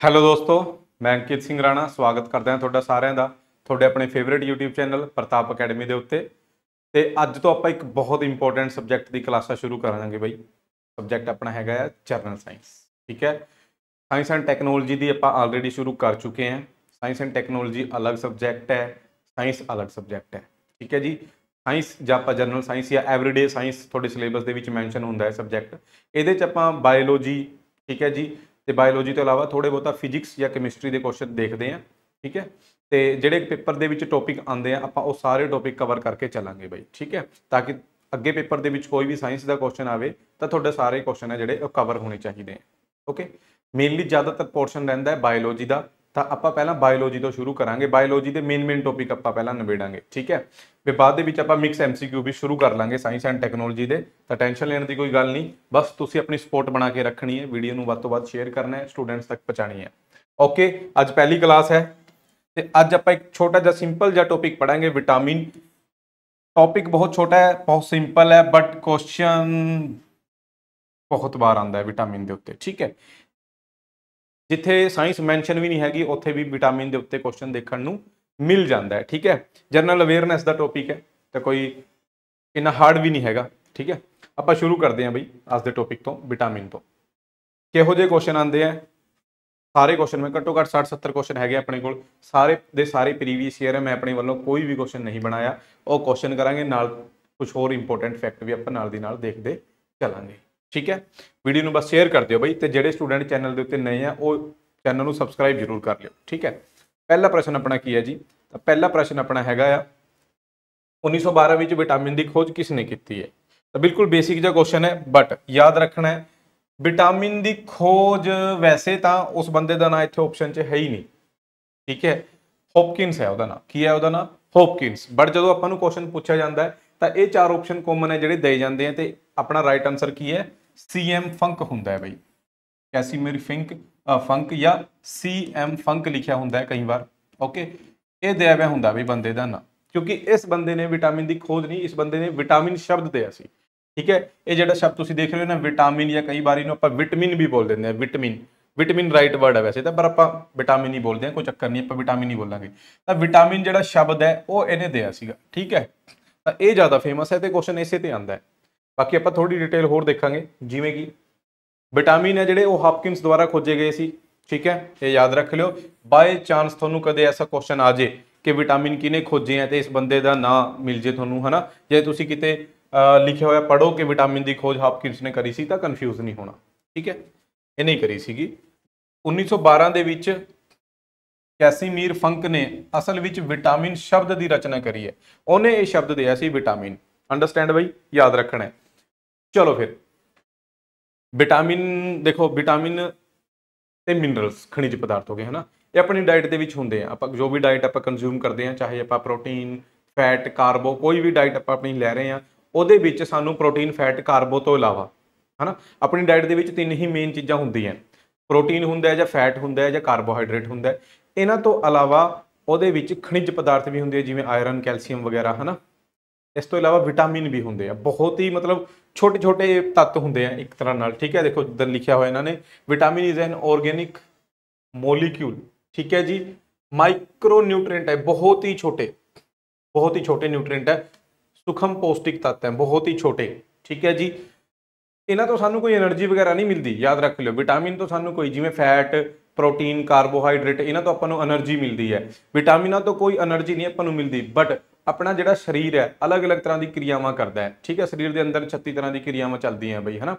Hello ਦੋਸਤੋ, ਮੈਂ ਅੰਕਿਤ ਸਿੰਘ ਰਾਣਾ ਸਵਾਗਤ ਕਰਦਾ ਹਾਂ ਤੁਹਾਡਾ ਸਾਰਿਆਂ ਦਾ ਤੁਹਾਡੇ ਆਪਣੇ ਫੇਵਰਿਟ YouTube ਚੈਨਲ ਪ੍ਰਤਾਪ ਅਕੈਡਮੀ ਦੇ ਉੱਤੇ। ਤੇ ਅੱਜ ਤੋਂ ਆਪਾਂ ਇੱਕ ਬਹੁਤ ਇੰਪੋਰਟੈਂਟ ਸਬਜੈਕਟ ਦੀ ਕਲਾਸਾਂ ਸ਼ੁਰੂ ਕਰਾਂਗੇ ਬਈ। ਸਬਜੈਕਟ ਆਪਣਾ ਹੈਗਾ ਹੈ ਜਰਨਲ ਸਾਇੰਸ। ਠੀਕ ਹੈ, ਸਾਇੰਸ ਐਂਡ ਟੈਕਨੋਲੋਜੀ ਦੀ ਆਪਾਂ ਆਲਰੇਡੀ ਸ਼ੁਰੂ ਕਰ ਚੁੱਕੇ ਹਾਂ। ਸਾਇੰਸ ਐਂਡ ਟੈਕਨੋਲੋਜੀ ਅਲੱਗ ਸਬਜੈਕਟ ਹੈ, ਸਾਇੰਸ ਅਲੱਗ ਸਬਜੈਕਟ ਹੈ। ਠੀਕ ਹੈ ਜੀ, ਸਾਇੰਸ ਜਾਂ ਆਪਾਂ ਜਰਨਲ ਸਾਇੰਸ ਜਾਂ ਐਵਰੀਡੇ ਸਾਇੰਸ ਤੁਹਾਡੇ ਸਿਲੇਬਸ ਦੇ ਵਿੱਚ ਮੈਂਸ਼ਨ ਹੁੰਦਾ ਹੈ ਸਬਜੈਕਟ। ਇਹਦੇ 'ਚ ਆਪਾਂ ਬਾਇਓਲੋਜੀ, ਠੀਕ ਹੈ ਜੀ, ਤੇ ਬਾਇਓਲੋਜੀ ਤੋਂ ਇਲਾਵਾ ਥੋੜੇ ਬਹੁਤਾ ਫਿਜ਼ਿਕਸ ਜਾਂ ਕੈਮਿਸਟਰੀ ਦੇ ਕੁਐਸਚਨ ਦੇਖਦੇ ਹਾਂ। ਠੀਕ ਹੈ, ਤੇ ਜਿਹੜੇ ਪੇਪਰ ਦੇ ਵਿੱਚ ਟੌਪਿਕ ਆਉਂਦੇ ਆ ਆਪਾਂ ਉਹ ਸਾਰੇ ਟੌਪਿਕ ਕਵਰ ਕਰਕੇ ਚੱਲਾਂਗੇ ਬਈ। ਠੀਕ ਹੈ, ਤਾਂ ਕਿ ਅੱਗੇ ਪੇਪਰ ਦੇ ਵਿੱਚ ਕੋਈ ਵੀ ਸਾਇੰਸ ਦਾ ਕੁਐਸਚਨ ਆਵੇ ਤਾਂ ਤੁਹਾਡੇ ਸਾਰੇ ਕੁਐਸਚਨ ਹੈ ਜਿਹੜੇ ਉਹ ਕਵਰ ਹੋਣੇ ਚਾਹੀਦੇ ਆ। ਓਕੇ, ਮੇਨਲੀ ਜ਼ਿਆਦਾਤਰ ਪੋਰਸ਼ਨ ਰਹਿੰਦਾ ਹੈ ਬਾਇਓਲੋਜੀ ਦਾ, ਤਾਂ ਆਪਾਂ ਪਹਿਲਾਂ ਬਾਇਓਲੋਜੀ ਤੋਂ ਸ਼ੁਰੂ ਕਰਾਂਗੇ। ਬਾਇਓਲੋਜੀ ਦੇ ਮੇਨ ਟੌਪਿਕ ਆਪਾਂ ਪਹਿਲਾਂ ਨਿਬੇੜਾਂਗੇ। ਠੀਕ ਹੈ, ਫਿਰ ਬਾਅਦ ਦੇ ਵਿੱਚ ਆਪਾਂ ਮਿਕਸ MCQ ਵੀ ਸ਼ੁਰੂ ਕਰ ਲਾਂਗੇ ਸਾਇੰਸ ਐਂਡ ਟੈਕਨੋਲੋਜੀ ਦੇ। ਤਾਂ ਟੈਨਸ਼ਨ ਲੈਣ ਦੀ ਕੋਈ ਗੱਲ ਨਹੀਂ, ਬਸ ਤੁਸੀਂ ਆਪਣੀ ਸਪੋਰਟ ਬਣਾ ਕੇ ਰੱਖਣੀ ਹੈ, ਵੀਡੀਓ ਨੂੰ ਵੱਧ ਤੋਂ ਵੱਧ ਸ਼ੇਅਰ ਕਰਨਾ ਹੈ, ਸਟੂਡੈਂਟਸ ਤੱਕ ਪਹੁੰਚਾਣੀ ਹੈ। ਓਕੇ, ਅੱਜ ਪਹਿਲੀ ਕਲਾਸ ਹੈ ਤੇ ਅੱਜ ਆਪਾਂ ਇੱਕ ਛੋਟਾ ਜਿਹਾ ਸਿੰਪਲ ਜਿਹਾ ਟੌਪਿਕ ਪੜਾਂਗੇ, ਵਿਟਾਮਿਨ। ਟੌਪਿਕ ਬਹੁਤ ਛੋਟਾ ਹੈ, ਬਹੁਤ ਸਿੰਪਲ ਹੈ, ਬਟ ਕੁਐਸਚਨ ਬਹੁਤ ਵਾਰ ਆਉਂਦਾ ਹੈ ਵਿਟਾਮਿਨ ਦੇ ਉੱਤੇ। ਠੀਕ ਹੈ, ਜਿੱਥੇ ਸਾਇੰਸ ਮੈਂਸ਼ਨ ਵੀ ਨਹੀਂ ਹੈਗੀ ਉੱਥੇ ਵੀ ਵਿਟਾਮਿਨ ਦੇ ਉੱਤੇ ਕੁਐਸਚਨ ਦੇਖਣ ਨੂੰ ਮਿਲ ਜਾਂਦਾ ਹੈ। ਠੀਕ ਹੈ, ਜਨਰਲ ਅਵੇਅਰਨੈਸ ਦਾ ਟੌਪਿਕ ਹੈ ਤਾਂ ਕੋਈ ਇੰਨਾ ਹਾਰਡ ਵੀ ਨਹੀਂ ਹੈਗਾ। ਠੀਕ ਹੈ, ਆਪਾਂ ਸ਼ੁਰੂ ਕਰਦੇ ਹਾਂ ਬਈ ਅੱਜ ਦੇ ਟੌਪਿਕ ਤੋਂ, ਵਿਟਾਮਿਨ ਤੋਂ। ਕਿਹੋ ਜਿਹੇ ਕੁਐਸਚਨ ਆਉਂਦੇ ਆ? ਸਾਰੇ ਕੁਐਸਚਨ ਮੈਂ ਘੱਟੋ ਘੱਟ 60-70 ਕੁਐਸਚਨ ਹੈਗੇ ਆਪਣੇ ਕੋਲ, ਸਾਰੇ ਦੇ ਸਾਰੇ ਪ੍ਰੀਵੀਅਸ ਈਅਰ ਹੈ। ਮੈਂ ਆਪਣੇ ਵੱਲੋਂ ਕੋਈ ਵੀ ਕੁਐਸਚਨ ਨਹੀਂ ਬਣਾਇਆ, ਉਹ ਕੁਐਸਚਨ ਕਰਾਂਗੇ ਨਾਲ ਕੁਝ ਹੋਰ ਇੰਪੋਰਟੈਂਟ ਫੈਕਟ ਵੀ ਆਪਾਂ ਨਾਲ ਦੀ ਨਾਲ ਦੇਖਦੇ ਚੱਲਾਂਗੇ। ਠੀਕ ਹੈ, ਵੀਡੀਓ ਨੂੰ ਬਸ ਸ਼ੇਅਰ ਕਰ ਦਿਓ ਬਈ, ਤੇ ਜਿਹੜੇ ਸਟੂਡੈਂਟ ਚੈਨਲ ਦੇ ਉੱਤੇ ਨਏ ਆ ਉਹ ਚੈਨਲ ਨੂੰ ਸਬਸਕ੍ਰਾਈਬ ਜ਼ਰੂਰ ਕਰ ਲਿਓ। ਠੀਕ ਹੈ, ਪਹਿਲਾ ਪ੍ਰਸ਼ਨ ਆਪਣਾ ਕੀ ਹੈ ਜੀ? ਤਾਂ ਪਹਿਲਾ ਪ੍ਰਸ਼ਨ ਆਪਣਾ ਹੈਗਾ ਆ 1912 ਵਿੱਚ ਵਿਟਾਮਿਨ ਦੀ ਖੋਜ ਕਿਸ ਨੇ ਕੀਤੀ ਹੈ? ਤਾਂ ਬਿਲਕੁਲ ਬੇਸਿਕ ਜਿਹਾ ਕੁਐਸਚਨ ਹੈ, ਬਟ ਯਾਦ ਰੱਖਣਾ ਹੈ ਵਿਟਾਮਿਨ ਦੀ ਖੋਜ ਵੈਸੇ ਤਾਂ ਉਸ ਬੰਦੇ ਦਾ ਨਾਂ ਇੱਥੇ ਆਪਸ਼ਨ 'ਚ ਹੈ ਹੀ ਨਹੀਂ। ਠੀਕ ਹੈ, ਹੋਪਕਿੰਸ ਹੈ ਉਹਦਾ ਨਾਂ। ਕੀ ਹੈ ਉਹਦਾ ਨਾਂ? ਹੋਪਕਿੰਸ। ਬਟ ਜਦੋਂ ਆਪਾਂ ਨੂੰ ਕੁਐਸਚਨ ਪੁੱਛਿਆ ਜਾਂਦਾ ਹੈ ਤਾਂ ਇਹ ਚਾਰ ਆਪਸ਼ਨ ਕਾਮਨ ਹੈ ਜਿਹੜੇ ਦੇ ਜਾਂਦੇ ਆ, ਤੇ ਆਪਣਾ ਰਾਈਟ ਆਨਸਰ ਕੀ ਹੈ? CM ਫੰਕ ਹੁੰਦਾ ਹੈ ਬਈ। ਕੈਸੀਮੀਰ ਫੰਕ ਜਾਂ CM ਫੰਕ ਲਿਖਿਆ ਹੁੰਦਾ ਹੈ ਕਈ ਵਾਰ। ਓਕੇ, ਇਹ ਦਿਆ ਹੋਇਆ ਹੁੰਦਾ ਬਈ ਬੰਦੇ ਦਾ ਨਾਂ, ਕਿਉਂਕਿ ਇਸ ਬੰਦੇ ਨੇ ਵਿਟਾਮਿਨ ਦੀ ਖੋਜ ਨਹੀਂ, ਇਸ ਬੰਦੇ ਨੇ ਵਿਟਾਮਿਨ ਸ਼ਬਦ ਦਿਆ ਸੀ। ਠੀਕ ਹੈ, ਇਹ ਜਿਹੜਾ ਸ਼ਬਦ ਤੁਸੀਂ ਦੇਖ ਰਹੇ ਹੋ ਨਾ ਵਿਟਾਮਿਨ, ਜਾਂ ਕਈ ਵਾਰ ਇਹਨੂੰ ਆਪਾਂ ਵਿਟਮਿਨ ਵੀ ਬੋਲ ਦਿੰਦੇ ਆ। ਵਿਟਮਿਨ ਰਾਈਟ ਵਰਡ ਹੈ ਵੈਸੇ ਤਾਂ, ਪਰ ਆਪਾਂ ਵਿਟਾਮਿਨ ਹੀ ਬੋਲਦੇ ਹਾਂ, ਕੋਈ ਚੱਕਰ ਨਹੀਂ, ਆਪਾਂ ਵਿਟਾਮਿਨ ਹੀ ਬੋਲਾਂਗੇ। ਤਾਂ ਵਿਟਾਮਿਨ ਜਿਹੜਾ ਸ਼ਬਦ ਹੈ ਉਹ ਇਹਨੇ ਦਿਆ ਸੀਗਾ। ਠੀਕ ਹੈ, ਤਾਂ ਇਹ ਜ਼ਿਆਦਾ ਫੇਮਸ ਹੈ ਤੇ ਕੁਐਸਚਨ ਇਸੇ ਤੇ ਆਉਂਦਾ ਹੈ। ਬਾਕੀ ਆਪਾਂ ਥੋੜੀ ਡਿਟੇਲ ਹੋਰ ਦੇਖਾਂਗੇ, ਜਿਵੇਂ ਕਿ ਵਿਟਾਮਿਨ ਹੈ ਜਿਹੜੇ ਉਹ ਹਾਪਕਿੰਸ ਦੁਆਰਾ ਖੋਜੇ ਗਏ ਸੀ। ਠੀਕ ਹੈ, ਇਹ ਯਾਦ ਰੱਖ ਲਿਓ। ਬਾਏ ਚਾਂਸ ਤੁਹਾਨੂੰ ਕਦੇ ਐਸਾ ਕੁਐਸਚਨ ਆ ਜੇ ਕਿ ਵਿਟਾਮਿਨ ਕਿਹਨੇ ਖੋਜੇ ਆ ਤੇ ਇਸ ਬੰਦੇ ਦਾ ਨਾਂ ਮਿਲ ਜੇ ਤੁਹਾਨੂੰ, ਹਨਾ, ਜੇ ਤੁਸੀਂ ਕਿਤੇ ਲਿਖਿਆ ਹੋਇਆ ਪੜ੍ਹੋ ਕਿ ਵਿਟਾਮਿਨ ਦੀ ਖੋਜ ਹਾਪਕਿੰਸ ਨੇ ਕਰੀ ਸੀ, ਤਾਂ ਕਨਫਿਊਜ਼ ਨਹੀਂ ਹੋਣਾ। ਠੀਕ ਹੈ, ਇਹ ਨਹੀਂ ਕਰੀ ਸੀਗੀ। 1912 ਦੇ ਵਿੱਚ ਕੈਸੀਮੀਰ ਫੰਕ ਨੇ ਅਸਲ ਵਿੱਚ ਵਿਟਾਮਿਨ ਸ਼ਬਦ ਦੀ ਰਚਨਾ ਕਰੀ ਹੈ। ਉਹਨੇ ਇਹ ਸ਼ਬਦ ਦਿਆ ਸੀ ਵਿਟਾਮਿਨ। ਅੰਡਰਸਟੈਂਡ ਬਈ, ਯਾਦ ਰੱਖਣਾ ਹੈ। ਚਲੋ ਫਿਰ ਵਿਟਾਮਿਨ ਦੇਖੋ, ਵਿਟਾਮਿਨ ਤੇ ਮਿਨਰਲਸ ਖਣਿਜ ਪਦਾਰਥ ਹੋ ਗਏ, ਹਨਾ, ਇਹ ਆਪਣੀ ਡਾਈਟ ਦੇ ਵਿੱਚ ਹੁੰਦੇ ਆ। ਆਪਾਂ ਜੋ ਵੀ ਡਾਈਟ ਆਪਾਂ ਕੰਜ਼ਿਊਮ ਕਰਦੇ ਹਾਂ, ਚਾਹੇ ਆਪਾਂ ਪ੍ਰੋਟੀਨ, ਫੈਟ, ਕਾਰਬੋ, ਕੋਈ ਵੀ ਡਾਈਟ ਆਪਾਂ ਆਪਣੀ ਲੈ ਰਹੇ ਹਾਂ, ਉਹਦੇ ਵਿੱਚ ਸਾਨੂੰ ਪ੍ਰੋਟੀਨ, ਫੈਟ, ਕਾਰਬੋ ਤੋਂ ਇਲਾਵਾ, ਹਨਾ, ਆਪਣੀ ਡਾਈਟ ਦੇ ਵਿੱਚ ਤਿੰਨ ਹੀ ਮੇਨ ਚੀਜ਼ਾਂ ਹੁੰਦੀਆਂ। ਪ੍ਰੋਟੀਨ ਹੁੰਦਾ ਹੈ, ਜਾਂ ਫੈਟ ਹੁੰਦਾ ਹੈ, ਜਾਂ ਕਾਰਬੋਹਾਈਡਰੇਟ ਹੁੰਦਾ ਹੈ। ਇਹਨਾਂ ਤੋਂ ਇਲਾਵਾ ਉਹਦੇ ਵਿੱਚ ਖਣਿਜ ਪਦਾਰਥ ਵੀ ਹੁੰਦੇ ਆ, ਜਿਵੇਂ ਆਇਰਨ, ਕੈਲਸ਼ੀਅਮ ਵਗੈਰਾ, ਹਨਾ। ਇਸ ਤੋਂ ਇਲਾਵਾ ਵਿਟਾਮਿਨ ਵੀ ਹੁੰਦੇ ਆ, ਬਹੁਤ ਹੀ ਮਤਲਬ ਛੋਟੇ ਛੋਟੇ ਤੱਤ ਹੁੰਦੇ ਆ ਇੱਕ ਤਰ੍ਹਾਂ ਨਾਲ। ਠੀਕ ਹੈ, ਦੇਖੋ ਜਿੱਦਾਂ ਲਿਖਿਆ ਹੋਇਆ ਇਹਨਾਂ ਨੇ, vitamin is an organic molecule. ਠੀਕ ਹੈ ਜੀ, ਮਾਈਕਰੋ ਨਿਊਟ੍ਰੀਐਂਟ ਹੈ, ਬਹੁਤ ਹੀ ਛੋਟੇ ਨਿਊਟ੍ਰੀਐਂਟ ਹੈ, ਸੂਖਮ ਪੌਸ਼ਟਿਕ ਤੱਤ ਹੈ, ਬਹੁਤ ਹੀ ਛੋਟੇ। ਠੀਕ ਹੈ ਜੀ, ਇਹਨਾਂ ਤੋਂ ਸਾਨੂੰ ਕੋਈ એનર્ਜੀ ਵਗੈਰਾ ਨਹੀਂ ਮਿਲਦੀ, ਯਾਦ ਰੱਖ ਲਿਓ। ਵਿਟਾਮਿਨ ਤੋਂ ਸਾਨੂੰ ਕੋਈ, ਜਿਵੇਂ ਫੈਟ, ਪ੍ਰੋਟੀਨ, ਕਾਰਬੋਹਾਈਡਰੇਟ, ਇਹਨਾਂ ਤੋਂ ਆਪਾਂ ਨੂੰ એનર્ਜੀ ਮਿਲਦੀ ਹੈ। ਵਿਟਾਮਿਨਾਂ ਤੋਂ ਕੋਈ એનર્ਜੀ ਨਹੀਂ ਆਪਾਂ ਨੂੰ ਮਿਲਦੀ, ਬਟ ਆਪਣਾ ਜਿਹੜਾ ਸਰੀਰ ਹੈ ਅਲੱਗ-ਅਲੱਗ ਤਰ੍ਹਾਂ ਦੀ ਕਿਰਿਆਵਾਂ ਕਰਦਾ ਹੈ। ਠੀਕ ਹੈ, ਸਰੀਰ ਦੇ ਅੰਦਰ 36 ਤਰ੍ਹਾਂ ਦੀ ਕਿਰਿਆਵਾਂ ਚੱਲਦੀਆਂ ਬਈ, ਹਨਾ।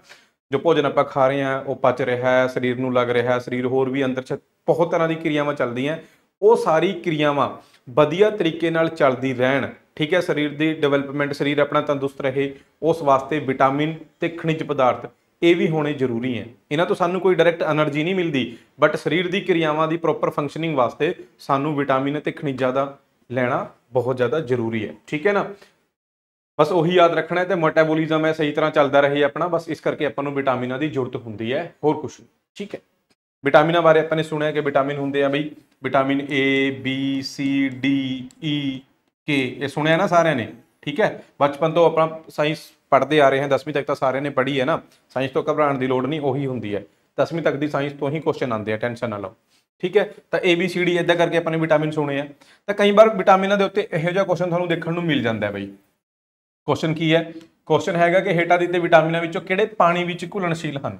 ਜੋ ਭੋਜਨ ਆਪਾਂ ਖਾ ਰਹੇ ਹਾਂ ਉਹ ਪਚ ਰਿਹਾ ਹੈ, ਸਰੀਰ ਨੂੰ ਲੱਗ ਰਿਹਾ ਹੈ, ਸਰੀਰ ਹੋਰ ਵੀ ਅੰਦਰ ਬਹੁਤ ਤਰ੍ਹਾਂ ਦੀ ਕਿਰਿਆਵਾਂ ਚੱਲਦੀਆਂ। ਉਹ ਸਾਰੀ ਕਿਰਿਆਵਾਂ ਵਧੀਆ ਤਰੀਕੇ ਨਾਲ ਚੱਲਦੀ ਰਹਿਣ, ਠੀਕ ਹੈ, ਸਰੀਰ ਦੀ ਡਿਵੈਲਪਮੈਂਟ, ਸਰੀਰ ਆਪਣਾ ਤੰਦਰੁਸਤ ਰਹੇ, ਉਸ ਵਾਸਤੇ ਵਿਟਾਮਿਨ ਤੇ ਖਣਿਜ ਪਦਾਰਥ ਇਹ ਵੀ ਹੋਣੇ ਜ਼ਰੂਰੀ ਹੈ। ਇਹਨਾਂ ਤੋਂ ਸਾਨੂੰ ਕੋਈ ਡਾਇਰੈਕਟ એનર્ਜੀ ਨਹੀਂ ਮਿਲਦੀ, ਬਟ ਸਰੀਰ ਦੀ ਕਿਰਿਆਵਾਂ ਦੀ ਪ੍ਰੋਪਰ ਫੰਕਸ਼ਨਿੰਗ ਵਾਸਤੇ ਸਾਨੂੰ ਵਿਟਾਮਿਨ ਅਤੇ ਖਣਿਜਾਂ ਦਾ ਲੈਣਾ ਬਹੁਤ ਜ਼ਿਆਦਾ ਜ਼ਰੂਰੀ ਹੈ। ਠੀਕ ਹੈ ਨਾ, ਬਸ ਉਹੀ ਯਾਦ ਰੱਖਣਾ ਹੈ। ਤੇ ਮੈਟਾਬੋਲਿਜ਼ਮ ਹੈ ਸਹੀ ਤਰ੍ਹਾਂ ਚੱਲਦਾ ਰਹੇ ਆਪਣਾ, ਬਸ ਇਸ ਕਰਕੇ ਆਪਾਂ ਨੂੰ ਵਿਟਾਮਿਨਾਂ ਦੀ ਜ਼ਰੂਰਤ ਹੁੰਦੀ ਹੈ, ਹੋਰ ਕੁਛ ਨਹੀਂ। ਠੀਕ ਹੈ, ਵਿਟਾਮਿਨਾਂ ਬਾਰੇ ਆਪਾਂ ਨੇ ਸੁਣਿਆ ਕਿ ਵਿਟਾਮਿਨ ਹੁੰਦੇ ਆ ਬਈ, vitamin A, B, C, D, E, K, ਇਹ ਸੁਣਿਆ ਨਾ ਸਾਰਿਆਂ ਨੇ। ਠੀਕ ਹੈ, ਬਚਪਨ ਤੋਂ ਆਪਾਂ ਸਾਇੰਸ ਪੜ੍ਹਦੇ ਆ ਰਹੇ ਹਾਂ, 10ਵੀਂ ਤੱਕ ਤਾਂ ਸਾਰਿਆਂ ਨੇ ਪੜ੍ਹੀ ਹੈ ਨਾ। ਸਾਇੰਸ ਤੋਂ ਘਬਰਾਉਣ ਦੀ ਲੋੜ ਨਹੀਂ, ਉਹੀ ਹੁੰਦੀ ਹੈ। 10ਵੀਂ ਤੱਕ ਦੀ ਸਾਇੰਸ ਤੋਂ ਹੀ ਕੁਐਸਚਨ ਆਉਂਦੇ ਆ, ਟੈਨਸ਼ਨ ਨਾ ਲਓ। ठीक है। तो ABCD इदा करके अपने विटामिन सुने हैं। तो कई बार विटामिनों के उत्ते इहो जिहा क्वेश्चन तुहानूं देखण नूं मिल जाता है बई। क्वेश्चन की है, क्वेश्चन हैगा कि हेठां दित्ते विटामिनों विचों किहड़े पानी विच घुलनशील हन।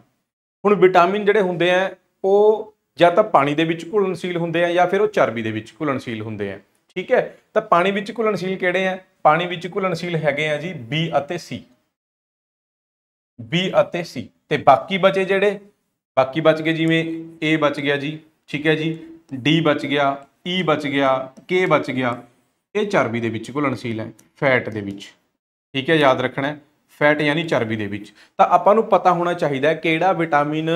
हुण विटामिन जिहड़े हुंदे आ वो या तो पानी दे विच घुलनशील हुंदे आ या फिर वो चर्बी दे विच घुलनशील हुंदे आ। ठीक है। तो पानी विच घुलनशील किहड़े आ? पानी विच घुलनशील हैगे आ जी B अते C, B अते C। ते बाकी बचे जिहड़े, बाकी बच गए जिवें A बच गया जी, ठीक है जी, D बच गया, E बच गया, K बच गया, ये चर्बी दे विच घुलनशील है, फैट दे विच। ठीक है, याद रखना है, फैट यानी चर्बी दे विच। तां आपां नूं पता होना चाहिए किहड़ा विटामिन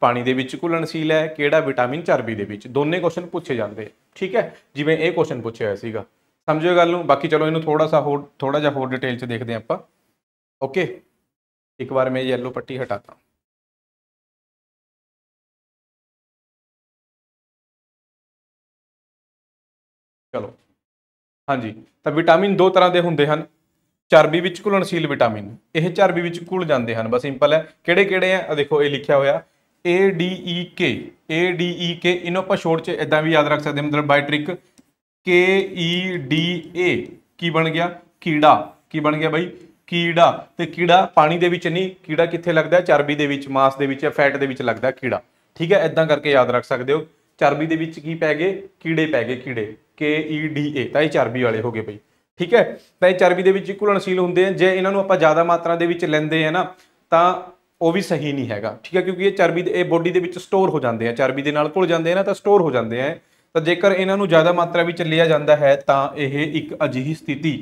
पानी दे विच घुलनशील है, किहड़ा विटामिन चर्बी दे विच। दोने क्वेश्चन पूछे जाते हैं। ठीक है, जिवें ये क्वेश्चन पूछे होया सीगा, समझो गल नूं। बाकी चलो इनू थोड़ा जिहा होर डिटेल च देखते हैं आपां। ओके, एक बार मैं येलो पट्टी हटाता। चलो हाँ जी, तो विटामिन दो तरह के होंगे हैं। चर्बी विच घुलनशील विटामिन, यह चर्बी विच घुल जाते हैं, बस सिंपल है। किहड़े किहड़े हैं देखो, ये लिखा होया ADEK, ADEK। इन्हों आप छोड़ च इदा भी याद रख सकते, मतलब बाय ट्रिक KEDA की बन गया? कीड़ा। की बन गया बई? कीड़ा। तो कीड़ा पानी दे विच नहीं, कीड़ा कित्थे लगदा है? चर्बी दे विच, मांस दे विच या फैट दे विच लगदा कीड़ा। ठीक है, इदा करके याद रख सकते हो। चर्बी दे विच की पै गए? कीड़े पै गए, कीड़े, KEDA। तो ये चर्बी वाले हो गए बई। ठीक है, तो ये चर्बी दे विच घुलनशील होंगे हैं। जे इन्हों आपां ज़्यादा मात्रा दे विच लैंदे हैं ना, तो वो भी सही नहीं हैगा। ठीक है, क्योंकि ये चर्बी ये बॉडी दे विच स्टोर हो जाते हैं, चर्बी दे नाल घुल जाते हैं ना, तो स्टोर हो जाते हैं। तो जेकर इन्हों ज़्यादा मात्रा में लिया जाता है तो यह एक अजिही स्थिति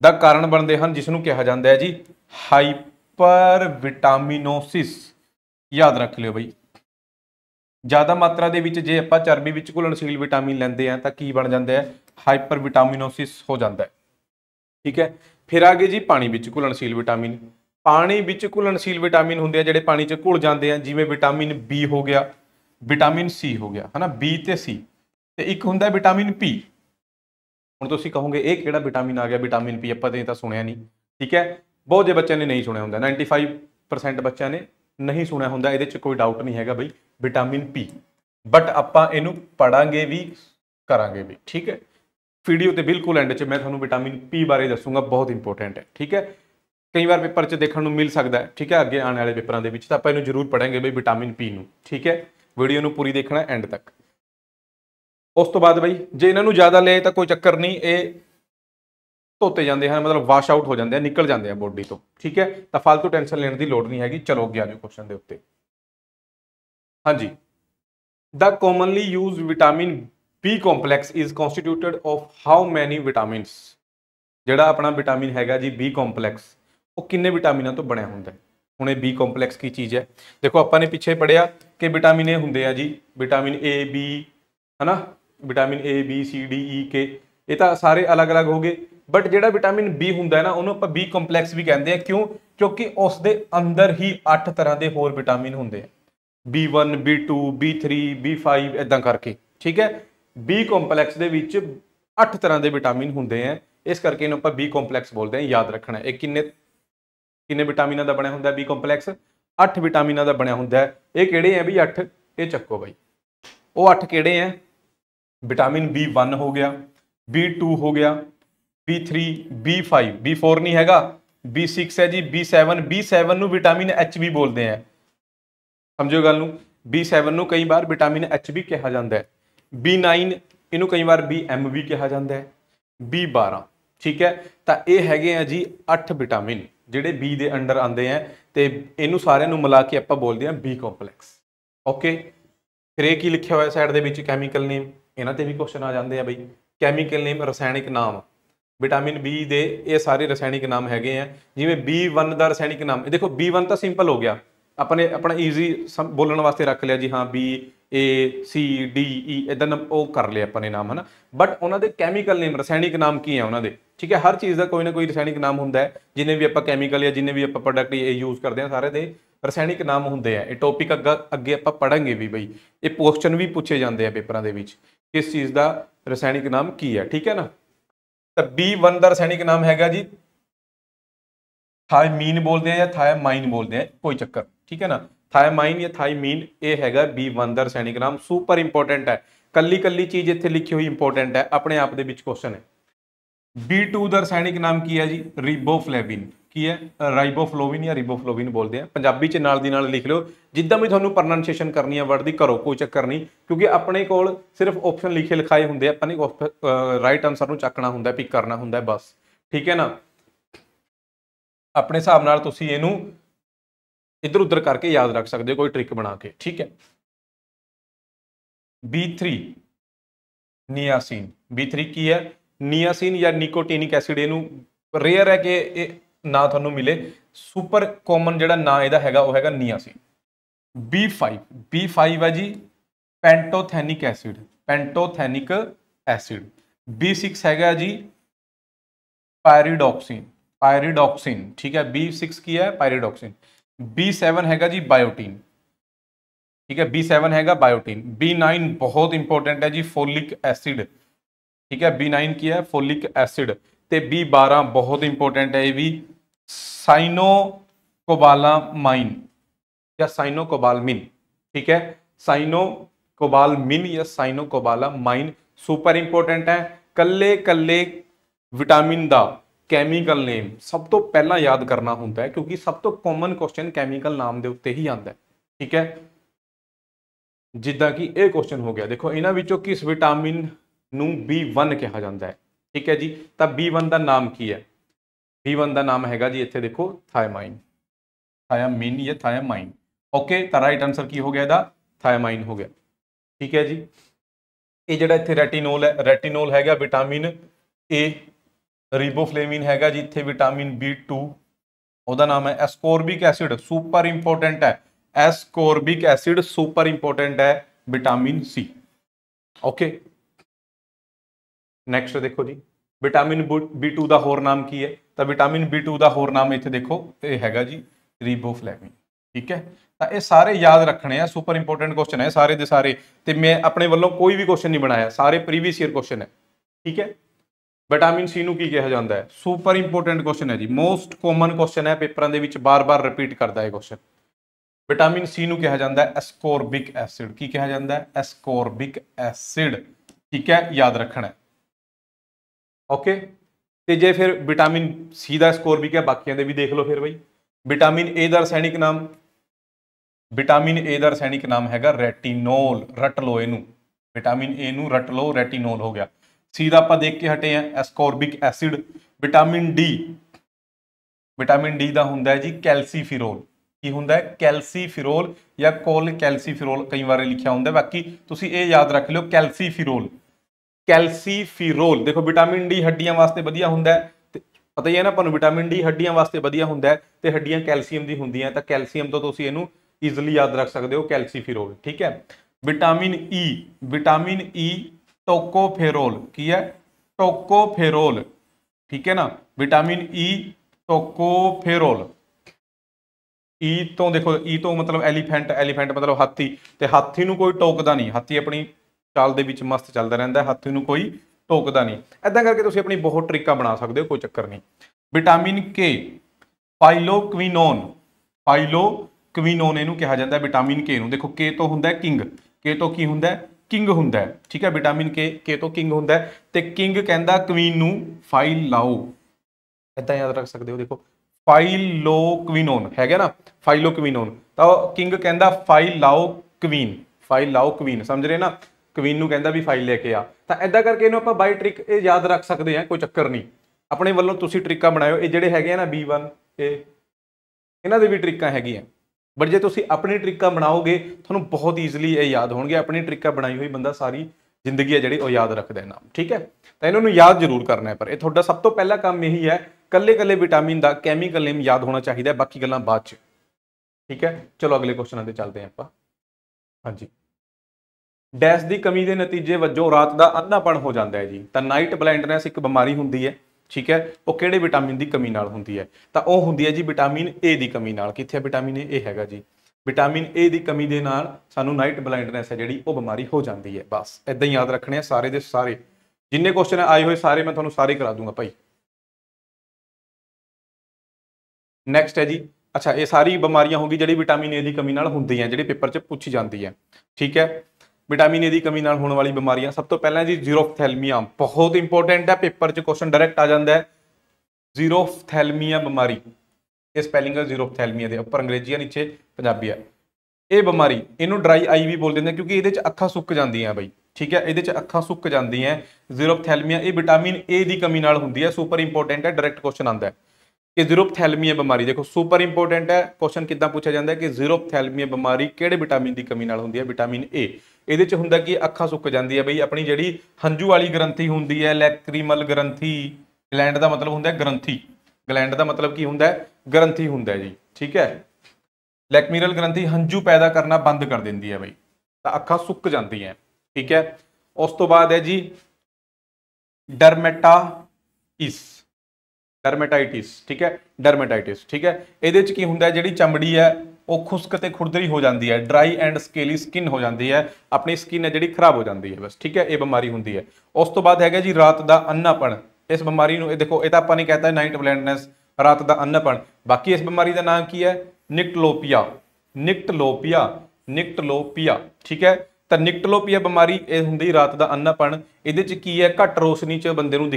का कारण बनते हैं जिसनों कहा जाता है जी हाइपर विटामिनोसिस। याद रख लियो बई, ज़्यादा मात्रा के जे आप चर्बी में घुलनशील विटामिन लेंदे हैं तो की बन जाता है? हाइपर विटामिनोसिस हो जाता है। ठीक है, फिर आ गए जी पानी में घुलनशील विटामिन। पानी में घुलनशील विटामिन होंगे जोड़े पानी च घुल जाते हैं, जिमें विटामिन बी हो गया, विटामिन सी हो गया, है ना, बी तो सी। तो एक होंगे विटामिन पी। हुण तुसीं कहोगे ये किहड़ा विटामिन आ गया विटामिन पी, आपां तो सुनिया नहीं। ठीक है, बहुत जे बच्चों ने नहीं सुनिया होंगे, 95% बच्चों ने नहीं सुनिया होंगे, ये कोई डाउट नहीं है बई, विटामिन पी। बट आपां इहनूं पढ़ांगे भी करांगे भी। ठीक है, वीडियो के बिल्कुल एंड च मैं तुहानूं विटामिन पी बारे दसूंगा, बहुत इंपोर्टेंट है। ठीक है, कई बार पेपर च देखने को मिल सकता है। ठीक है, अगे आने वाले पेपरों के तो आप जरूर पढ़ेंगे बई विटामिन पी नूं। ठीक है, वीडियो नूं पूरी देखना एंड तक। उस तो बाद बई जे इन्हों ज़्यादा ले तो कोई चक्कर नहीं, ये धोते जाते हैं, मतलब वाश आउट हो जाते हैं, निकल जाते हैं बॉडी तो। ठीक है, तो फालतू टेंशन लेने की लोड़ नहीं हैगी। चलो अगे आ जाओ क्वेश्चन के उत्ते। हाँ जी, the commonly use vitamin B complex is constituted of how many vitamins. जिहड़ा अपना विटामिन हैगा जी बी कॉम्पलैक्स, वो किन्ने विटामिनों तो बनया होंगे। हुणे बी कॉम्पलैक्स की चीज़ है, देखो आपां ने पिछे पढ़िया कि विटामिन ए होंगे आ जी, विटामिन ए बी, है ना, vitamin A B C D E के, ये तो सारे अलग अलग हो गए। बट जिहड़ा विटामिन बी होंगे है ना, उन्होंने आपां बी कॉम्पलैक्स भी कहते हैं। क्यों? क्योंकि उसके अंदर ही 8 तरह के होर विटामिन होंगे, B1 B2 B3 B5 इदा करके। ठीक है, बी कॉम्पलैक्स दे विच 8 तरह के विटामिन होंगे हैं, इस करके इन्हों आपां बी कॉम्पलैक्स बोलते हैं। याद रखना है, किन्ने किन्ने विटामिनों का बनया होंगे बी कॉम्पलैक्स? 8 विटामिनों का बनया होंगे। ये किहड़े हैं भी 8? ये चक्को बई, वो 8 किहड़े हैं? विटामिन B1 हो गया, B2 हो गया, B3 B5, B4 नहीं हैगा, B6 है जी, B7, B7 नूं विटामिन H भी बोलते हैं। समझो गल नूं, B7 नूं कई बार विटामिन H भी कहा जाता है। B9 इनू कई बार BM भी कहा जाता है, B12। ठीक है, तो ये हैगे आ जी 8 विटामिन जिहड़े बी दे अंडर आते हैं, तो इनू सारिਆਂ ਨੂੰ मिला के आप बोलते हैं बी कॉम्पलैक्स। ओके, फिर ये की लिखा हुआ साइड के कैमिकल नेम, इन्हां ते भी क्वेश्चन आ जाते हैं बई। कैमिकल नेम रसायनिक नाम विटामिन बी दे, ये सारे रसायनिक नाम हैगे हैं। जिवें B1 का रसायनिक नाम देखो, B1 तो सिंपल हो गया, अपने अपना ईजी बोलने वास्ते रख लिया जी, हाँ BACDE इदा वो कर लिया अपने नाम, है ना। बट उन्होंने कैमिकल नेम रसायनिक नाम की है उन्होंने। ठीक है, हर चीज़ का कोई ना कोई रसायनिक नाम होंगे है, जिन्हें भी आप कैमिकल या जिन्हें भी आप प्रोडक्ट यूज़ करते हैं, सारे दे रसायनिक नाम होंगे हैं। ये टॉपिक अगे आप पढ़ेंगे भी बई, ये क्वेश्चन भी पूछे जाते हैं पेपरों के विच, किस चीज़ का रसायनिक नाम की है। ठीक है ना, तो B1 का रसायनिक नाम हैगा जी थायमीन बोलते हैं या थायमाइन बोलते हैं, कोई चक्कर। ठीक है ना, थायमाइन या थाईमीन ये हैगा B1 ਦਾ ਰਸਾਇਣਿਕ ਨਾਮ। सुपर इंपोर्टेंट है, कल्ली कल्ली चीज इत्थे लिखी हुई इंपोर्टेंट है, अपने आप दे विच क्वेश्चन है। B2 ਦਾ ਰਸਾਇਣਿਕ ਨਾਮ ਕੀ ਹੈ ਜੀ? ਰਿਬੋਫਲੇविन। ਕੀ ਹੈ? ਰਾਈਬੋਫਲੋविन या ਰਿਬੋਫਲੋविन बोलते हैं। पंजाबी च नाल दी नाल लिख लो, जिद्दां भी तुहानूं प्रोनाउंसिएशन करनी है वर्ड दी करो, कोई चक्कर नहीं, क्योंकि अपने कोल सिर्फ ऑप्शन लिखे लिखाए हुंदे, अपने राइट आंसर नूं चकना हुंदा, पिक करना हुंदा बस, ठीक है ना। अपने हिसाब नाल तुसीं इहनूं इधर उधर करके याद रख सकते हो, कोई ट्रिक बना के, ठीक है। B3 niacin. B3 की है? नियासिन या निकोटीनिक एसिड। इनू रेयर है कि ना तुहानूं मिले, सुपर कॉमन जिहड़ा ना इहदा हैगा वो हैगा नियासिन। B5 है जी pantothenic acid, pantothenic acid. B6 हैगा जी पायरिडॉक्सिन, पायरिडॉक्सिन, ठीक है। B6 की है पायरिडॉक्सिन। B7 हैगा जी बायोटीन, ठीक है। B7 हैगा बायोटीन। B9 बहुत इंपॉर्टेंट है जी फोलिक एसिड, ठीक है। B9 की है फोलिक एसिड। ते B12 बहुत इंपॉर्टेंट है, ये भी साइनोकोबालामाइन या साइनोकोबालमिन, ठीक है। साइनोकोबालमिन या साइनोकोबालामाइन सुपर इंपॉर्टेंट है। कल्ले कल्ले विटामिन दा कैमिकल नेम सब तो पहला याद करना होंगे, क्योंकि सब तो कॉमन क्वेश्चन कैमिकल नाम के उत्ते ही आता है, ठीक है। जिदा कि यह क्वेश्चन हो गया, देखो इन्हां विचों किस विटामिन नूं B1 कहा जाता है, ठीक है जी। तो B1 का नाम की है? B1 का नाम हैगा जी इत्थे देखो थायमाइन, थायामीन या थायामाइन, ओके। तो राइट आंसर की हो गया इहदा? थायामाइन हो गया, ठीक है जी। ये जिहड़ा इत्थे रेटिनोल है, रेटिनोल हैगा विटामिन ए। रिबोफ्लेविन हैगा जी इत्थे विटामिन B2, ਉਹਦਾ नाम है एस्कोर्बिक एसिड, सुपर इंपोर्टेंट है। एस्कोर्बिक एसिड सुपर इंपोर्टेंट है, विटामिन C, ओके। नैक्सट देखो जी विटामिन B2 का होर नाम की है? तो विटामिन B2 का होर नाम इत्थे देखो ये हैगा जी रिबोफ्लेविन, ठीक है। तो ये सारे याद रखने हैं, सुपर इंपोर्टेंट क्वेश्चन है सारे दे सारे। तो मैं अपने वालों कोई भी क्वेश्चन नहीं बनाया, सारे प्रीवियस ईयर क्वेश्चन है, ठीक है। विटामिन C नूं की कहा जाता है? सुपर इंपोर्टेंट क्वेश्चन है जी, मोस्ट कॉमन क्वेश्चन है, पेपरों के विच बार बार रिपीट करता है क्वेश्चन। विटामिन C नूं कहा जाता है एस्कोर्बिक एसिड। की कहा जाता है? एस्कोर्बिक एसिड, ठीक है, याद रखना है, ओके। तो जे फिर विटामिन C का एस्कोर्बिक है, बाकियों के भी देख लो फिर बई। विटामिन A का रसायनिक नाम? विटामिन A का रसायनिक नाम हैगा रेटिनोल, रट लो इनू, विटामिन A नूं रट लो, रेटिनोल हो गया। C का आप देख के हटे हैं ascorbic acid. Vitamin D, vitamin D का हुंदा है जी कैल्सीफिरोल। की हुंदा है? कैल्सीफिरोल या कोल कैल्सीफिरोल कई बार लिखा हुंदा है, बाकी तुसीं ये याद रख लो कैल्सीफिरोल, कैल्सीफिरोल। देखो विटामिन D हड्डियां वास्ते वधिया हुंदा है, पता ही है ना आपनूं, विटामिन D हड्डियां वास्ते वधिया हुंदा है, ते हड्डियां कैल्शियम दी हुंदियां, तां कैल्शियम तो तुसीं इहनूं ईजिली याद रख सकते हो, कैल्सीफिरोल, ठीक है। Vitamin E, vitamin E tocopherol. की है? टोकोफेरोल, ठीक है ना। Vitamin E tocopherol. ई तो देखो, ई तो मतलब एलीफेंट, एलीफेंट मतलब हाथी, तो हाथी नूं कोई टोकदा नहीं, हाथी अपनी चाल दे विच मस्त चलदा रहिंदा, हाथी नूं कोई टोकदा नहीं। इदां करके तुसीं अपनी बहुत ट्रिकां बना सकते हो, कोई चक्कर नहीं। विटामिन K फाइलोक्विनोन, फाइलोक्विनोन इहनूं कहा जाता है विटामिन K नूं। देखो K तो हुंदा है किंग, K तो की हुंदा है? किंग हुंदा है, ठीक है। विटामिन K तो किंग हुंदा है, ते किंग कहंदा क्वीन नूं फाइल लाओ, इदां याद रख सकते हो। देखो फाइलोक्विनोन है ना, फाइलोक्विनोन, तो किंग कहंदा फाइल लाओ क्वीन, फाइल लाओ क्वीन, समझ रहे ना। क्वीन नूं कहंदा भी फाइल लेके आ, तो इदां करके इहनूं आपां बाय ट्रिक ये याद रख सकते हैं, कोई चक्कर नहीं। अपने वालों तुसीं ट्रिकां बनाओ, ये जिहड़े हैगे ना B1 इन्हां दे भी ट्रिकां हैगियां, बट जे तुसीं अपनी ट्रिकां बनाओगे तुहानूं बहुत ईजिली ये याद होणगे। अपनी ट्रिकां बनाई हुई बंदा सारी जिंदगी है जिहड़ी याद रखदा है नाम, ठीक है। तो इन्होंने याद जरूर करना है, पर यह तुहाडा सब तो पहला काम यही है, कल्ले कल्ले विटामिन का कैमिकल नेम याद होना चाहिए, बाकी गल्लां बाद च, ठीक है। चलो अगले क्वेश्चन ते चलते हैं आपां। हाँ जी, डैश की कमी के नतीजे वजों रात का अंधापन हो जाता है जी। तो नाइट ब्लाइंडनेस एक बीमारी होंगी है, ठीक है। वो किहड़े विटामिन की कमी नाल होंदी है? तो वह होंदी है जी विटामिन ए की कमी नाल। कित्थे विटामिन ए हैगा जी? विटामिन ए की कमी के नाल सानू नाइट ब्लाइंडनेस है जिहड़ी वो बीमारी हो जाती है। बस इदां ही याद रखने सारे दे सारे, जिन्ने क्वेश्चन आए हुए सारे मैं तुहानू सारे करा दूंगा भाई। नैक्सट है जी अच्छा ये सारी बीमारियां होगी ਜਿਹੜੀ ਵਿਟਾਮਿਨ ਏ ਦੀ ਕਮੀ ਨਾਲ ਹੁੰਦੀਆਂ ਜਿਹੜੀ ਪੇਪਰ 'ਚ ਪੁੱਛੀ ਜਾਂਦੀ ਹੈ ਠੀਕ ਹੈ ਵਿਟਾਮਿਨ ਏ ਦੀ ਕਮੀ ਨਾਲ ਹੋਣ ਵਾਲੀ ਬਿਮਾਰੀਆਂ ਸਭ ਤੋਂ ਪਹਿਲਾਂ ਜੀ ਜ਼ੀਰੋਫਥੈਲਮੀਆ ਬਹੁਤ ਇੰਪੋਰਟੈਂਟ ਹੈ ਪੇਪਰ 'ਚ ਕੁਐਸਚਨ ਡਾਇਰੈਕਟ ਆ ਜਾਂਦਾ ਹੈ ਜ਼ੀਰੋਫਥੈਲਮੀਆ ਬਿਮਾਰੀ ਇਹ ਸਪੈਲਿੰਗ ਹੈ ਜ਼ੀਰੋਫਥੈਲਮੀਆ ਦੇ ਉੱਪਰ ਅੰਗਰੇਜ਼ੀ ਹੈ ਨੀਚੇ ਪੰਜਾਬੀ ਹੈ ਇਹ ਬਿਮਾਰੀ ਇਹਨੂੰ ਡਰਾਈ ਆਈ ਵੀ ਬੋਲ ਦਿੰਦੇ ਕਿਉਂਕਿ ਇਹਦੇ 'ਚ ਅੱਖਾਂ ਸੁੱਕ ਜਾਂਦੀਆਂ ਬਈ ਠੀਕ ਹੈ ਇਹਦੇ 'ਚ ਅੱਖਾਂ ਸੁੱਕ ਜਾਂਦੀਆਂ ਜ਼ੀਰੋਫਥੈਲਮੀਆ ਇਹ ਵਿਟਾਮਿਨ ਏ ਦੀ ਕਮੀ ਨਾਲ ਹੁੰਦੀ ਹੈ ਸੁਪਰ ਇੰਪੋਰਟੈਂਟ ਹੈ ਡਾਇਰੈਕਟ ਕੁਐਸਚਨ ਆਉਂਦਾ ਹੈ कि ਜ਼ੀਰੋਫਥੈਲਮੀਆ ਬਿਮਾਰੀ ਦੇਖੋ ਸੁਪਰ ਇੰਪੋਰਟੈਂਟ ਹੈ ਕੁਐਸਚਨ ਕਿੱਦਾਂ ਪੁੱਛਿਆ ਜਾਂਦਾ ਹੈ ਕਿ ਜ਼ੀਰੋਫਥੈਲਮੀਆ ਬਿਮਾਰੀ ਕਿਹੜੇ ਵਿਟਾਮਿਨ ਦੀ ਕਮੀ ਨਾਲ ਹੁੰਦੀ ਹੈ ਵਿਟਾਮਿਨ ਏ ਇਹਦੇ ਚ ਹੁੰਦਾ ਕਿ ਅੱਖਾਂ ਸੁੱਕ ਜਾਂਦੀ ਹੈ ਬਈ ਆਪਣੀ ਜਿਹੜੀ ਹੰਝੂ ਵਾਲੀ ਗ੍ਰੰਥੀ ਹੁੰਦੀ ਹੈ ਲੈਕਰੀਮਲ ਗ੍ਰੰਥੀ ਗਲੈਂਡ ਦਾ ਮਤਲਬ ਹੁੰਦਾ ਹੈ ਗ੍ਰੰਥੀ ਗਲੈਂਡ ਦਾ ਮਤਲਬ ਕੀ ਹੁੰਦਾ ਹੈ ਗ੍ਰੰਥੀ ਹੁੰਦਾ ਹੈ ਜੀ ਠੀਕ ਹੈ ਲੈਕਮੀਰਲ ਗ੍ਰੰਥੀ ਹੰਝੂ ਪੈਦਾ ਕਰਨਾ ਬੰਦ ਕਰ ਦਿੰਦੀ ਹੈ ਬਈ ਤਾਂ ਅੱਖਾਂ ਸੁੱਕ ਜਾਂਦੀਆਂ ਠੀਕ ਹੈ ਉਸ ਤੋਂ ਬਾਅਦ ਹੈ ਜੀ ਡਰਮੇਟਾਈਟਿਸ ਠੀਕ ਹੈ ਡਰਮੇਟਾਈਟਿਸ ਠੀਕ ਹੈ ਇਹਦੇ ਚ ਕੀ ਹੁੰਦਾ ਜਿਹੜੀ ਚਮੜੀ ਹੈ ਉਹ ਖੁਸ਼ਕ ਤੇ ਖੁਰਦਰੀ ਹੋ ਜਾਂਦੀ ਹੈ ਡਰਾਈ ਐਂਡ ਸਕੇਲੀ ਸਕਿਨ ਹੋ ਜਾਂਦੀ ਹੈ ਆਪਣੀ ਸਕਿਨ ਹੈ ਜਿਹੜੀ ਖਰਾਬ ਹੋ ਜਾਂਦੀ ਹੈ ਬਸ ਠੀਕ ਹੈ ਇਹ ਬਿਮਾਰੀ ਹੁੰਦੀ ਹੈ ਉਸ ਤੋਂ ਬਾਅਦ ਹੈਗਾ ਜੀ ਰਾਤ ਦਾ ਅੰਨਾਪਣ ਇਸ ਬਿਮਾਰੀ ਨੂੰ ਇਹ ਦੇਖੋ ਇਹ ਤਾਂ ਆਪਾਂ ਨੇ ਕਹਤਾ ਨਾਈਟ ਬਲਾਈਂਡਨੈਸ ਰਾਤ ਦਾ ਅੰਨਾਪਣ ਬਾਕੀ ਇਸ ਬਿਮਾਰੀ ਦਾ ਨਾਮ ਕੀ ਹੈ ਨਿਕਟਲੋਪੀਆ ਠੀਕ ਹੈ ਤਾਂ ਨਿਕਟਲੋਪੀਆ ਬਿਮਾਰੀ ਇਹ ਹੁੰਦੀ ਰਾਤ ਦਾ ਅੰਨਾਪਣ ਇਹਦੇ ਚ ਕੀ ਹੈ ਘੱਟ ਰੋਸ਼ਨੀ ਚ ਬੰਦੇ ਨੂੰ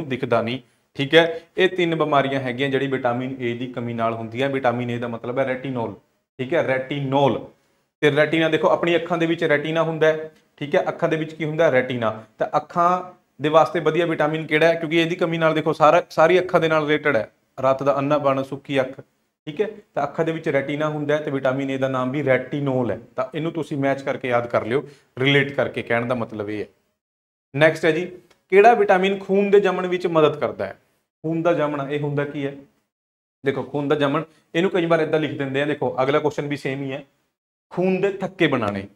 ਦਿਖਦਾ ਨਹੀਂ ਠੀਕ ਹੈ ਇਹ ਤਿੰਨ ਬਿਮਾਰੀਆਂ ਹੈਗੀਆਂ ਜਿਹੜੀ ਵਿਟਾਮਿਨ ਏ ਦੀ ਕਮੀ ਨਾਲ ਹੁੰਦੀਆਂ ਵਿਟਾਮਿਨ ਏ ਦਾ ਮਤਲਬ ਹੈ ਰੈਟੀਨੋਲ ਠੀਕ ਹੈ ਰੈਟੀਨੋਲ ਤੇ ਰੈਟੀਨਾ ਦੇਖੋ ਆਪਣੀ ਅੱਖਾਂ ਦੇ ਵਿੱਚ ਰੈਟੀਨਾ ਹੁੰਦਾ ਹੈ ਠੀਕ ਹੈ ਅੱਖਾਂ ਦੇ ਵਿੱਚ ਕੀ ਹੁੰਦਾ ਰੈਟੀਨਾ ਤਾਂ ਅੱਖਾਂ ਦੇ ਵਾਸਤੇ ਵਧੀਆ ਵਿਟਾਮਿਨ ਕਿਹੜਾ ਹੈ ਕਿਉਂਕਿ ਇਹਦੀ ਕਮੀ ਨਾਲ ਦੇਖੋ ਸਾਰੀ ਅੱਖਾਂ ਦੇ ਨਾਲ ਰਿਲੇਟਡ ਹੈ ਰਾਤ ਦਾ ਅੰਨਾਪਣ ਸੁੱਕੀ ਅੱਖ ਠੀਕ ਹੈ ਤਾਂ ਅੱਖਾਂ ਦੇ ਵਿੱਚ ਰੈਟੀਨਾ ਹੁੰਦਾ ਤੇ ਵਿਟਾਮਿਨ ਏ ਦਾ ਨਾਮ ਵੀ ਰੈਟੀਨੋਲ ਹੈ ਤਾਂ ਇਹਨੂੰ ਤੁਸੀਂ ਮੈਚ ਕਰਕੇ ਯਾਦ ਕਰ ਲਿਓ ਰਿਲੇਟ ਕਰਕੇ ਕਹਿਣ ਦਾ ਮਤਲਬ ਇਹ ਹੈ ਨੈਕਸਟ ਹੈ ਜੀ ਕਿਹੜਾ ਵਿਟਾਮਿਨ ਖੂਨ ਦੇ ਜੰਮਣ ਵਿੱਚ ਮਦਦ ਕਰਦਾ ਹੈ ਖੂਨ ਦਾ ਜੰਮਣਾ ਇਹ ਹੁੰਦਾ ਕੀ ਹੈ ਦੇਖੋ ਖੂਨ ਦਾ ਜੰਮਣ ਇਹਨੂੰ ਕਈ ਵਾਰ ਇਦਾਂ ਲਿਖ ਦਿੰਦੇ ਆ ਦੇਖੋ ਅਗਲਾ ਕੁਐਸਚਨ ਵੀ ਸੇਮ ਹੀ ਹੈ ਖੂਨ ਦੇ ਥੱਕੇ ਬਣਾਣੇ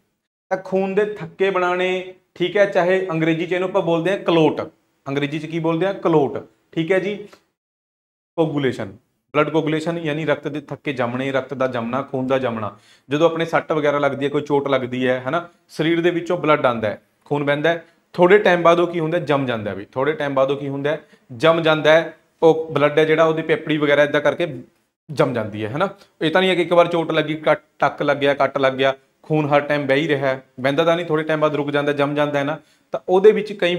ਤਾਂ ਖੂਨ ਦੇ ਥੱਕੇ ਬਣਾਣੇ ਠੀਕ ਹੈ ਚਾਹੇ ਅੰਗਰੇਜ਼ੀ ਚ ਇਹਨੂੰ ਆਪਾਂ ਬੋਲਦੇ ਆ ਕਲੋਟ ਅੰਗਰੇਜ਼ੀ ਚ ਕੀ ਬੋਲਦੇ ਆ ਕਲੋਟ ਠੀਕ ਹੈ ਜੀ ਕੋਗੂਲੇਸ਼ਨ ਬਲੱਡ ਕੋਗੂਲੇਸ਼ਨ ਯਾਨੀ ਰਕਤ ਦੇ ਥੱਕੇ ਜੰਮਣੇ ਰਕਤ ਦਾ ਜੰਮਣਾ ਖੂਨ ਦਾ ਜੰਮਣਾ ਜਦੋਂ ਆਪਣੇ ਸੱਟ ਵਗੈਰਾ ਲੱਗਦੀ ਹੈ ਕੋਈ ਚੋਟ ਲੱਗਦੀ ਹੈ ਹਨਾ ਸਰੀਰ ਦੇ ਵਿੱਚੋਂ ਬਲੱਡ ਆਉਂਦਾ ਹੈ ਖੂਨ ਵਹਿੰਦਾ ਹੈ ਥੋੜੇ ਟਾਈਮ ਬਾਅਦ ਉਹ ਕੀ ਹੁੰਦਾ ਜੰਮ ਜਾਂਦਾ ਵੀ ਥੋੜੇ ਟਾਈਮ ਬਾਅਦ ਉਹ ਕੀ ਹੁੰਦਾ ਜੰਮ ਜਾਂਦਾ ਹੈ ਉਹ ਬਲੱਡ ਹੈ ਜਿਹੜਾ ਉਹਦੀ ਪੇਪੜੀ ਵਗੈਰਾ ਇਦਾਂ ਕਰਕੇ ਜੰਮ ਜਾਂਦੀ ਹੈ ਹਨਾ ਇਹ ਤਾਂ ਨਹੀਂ ਹੈ ਕਿ ਇੱਕ ਵਾਰ ਚੋਟ ਲੱਗੀ ਟੱਕ ਲੱਗ ਗਿਆ ਕੱਟ ਲੱਗ ਗਿਆ ਖੂਨ ਹਰ ਟਾਈਮ ਬਹਿ ਹੀ ਰਿਹਾ ਬਹਿੰਦਾ ਤਾਂ ਨਹੀਂ ਥੋੜੇ ਟਾਈਮ ਬਾਅਦ ਰੁਕ ਜਾਂਦਾ ਜੰਮ ਜਾਂਦਾ ਹੈ ਨਾ ਤਾਂ ਉਹਦੇ ਵਿੱਚ ਕਈ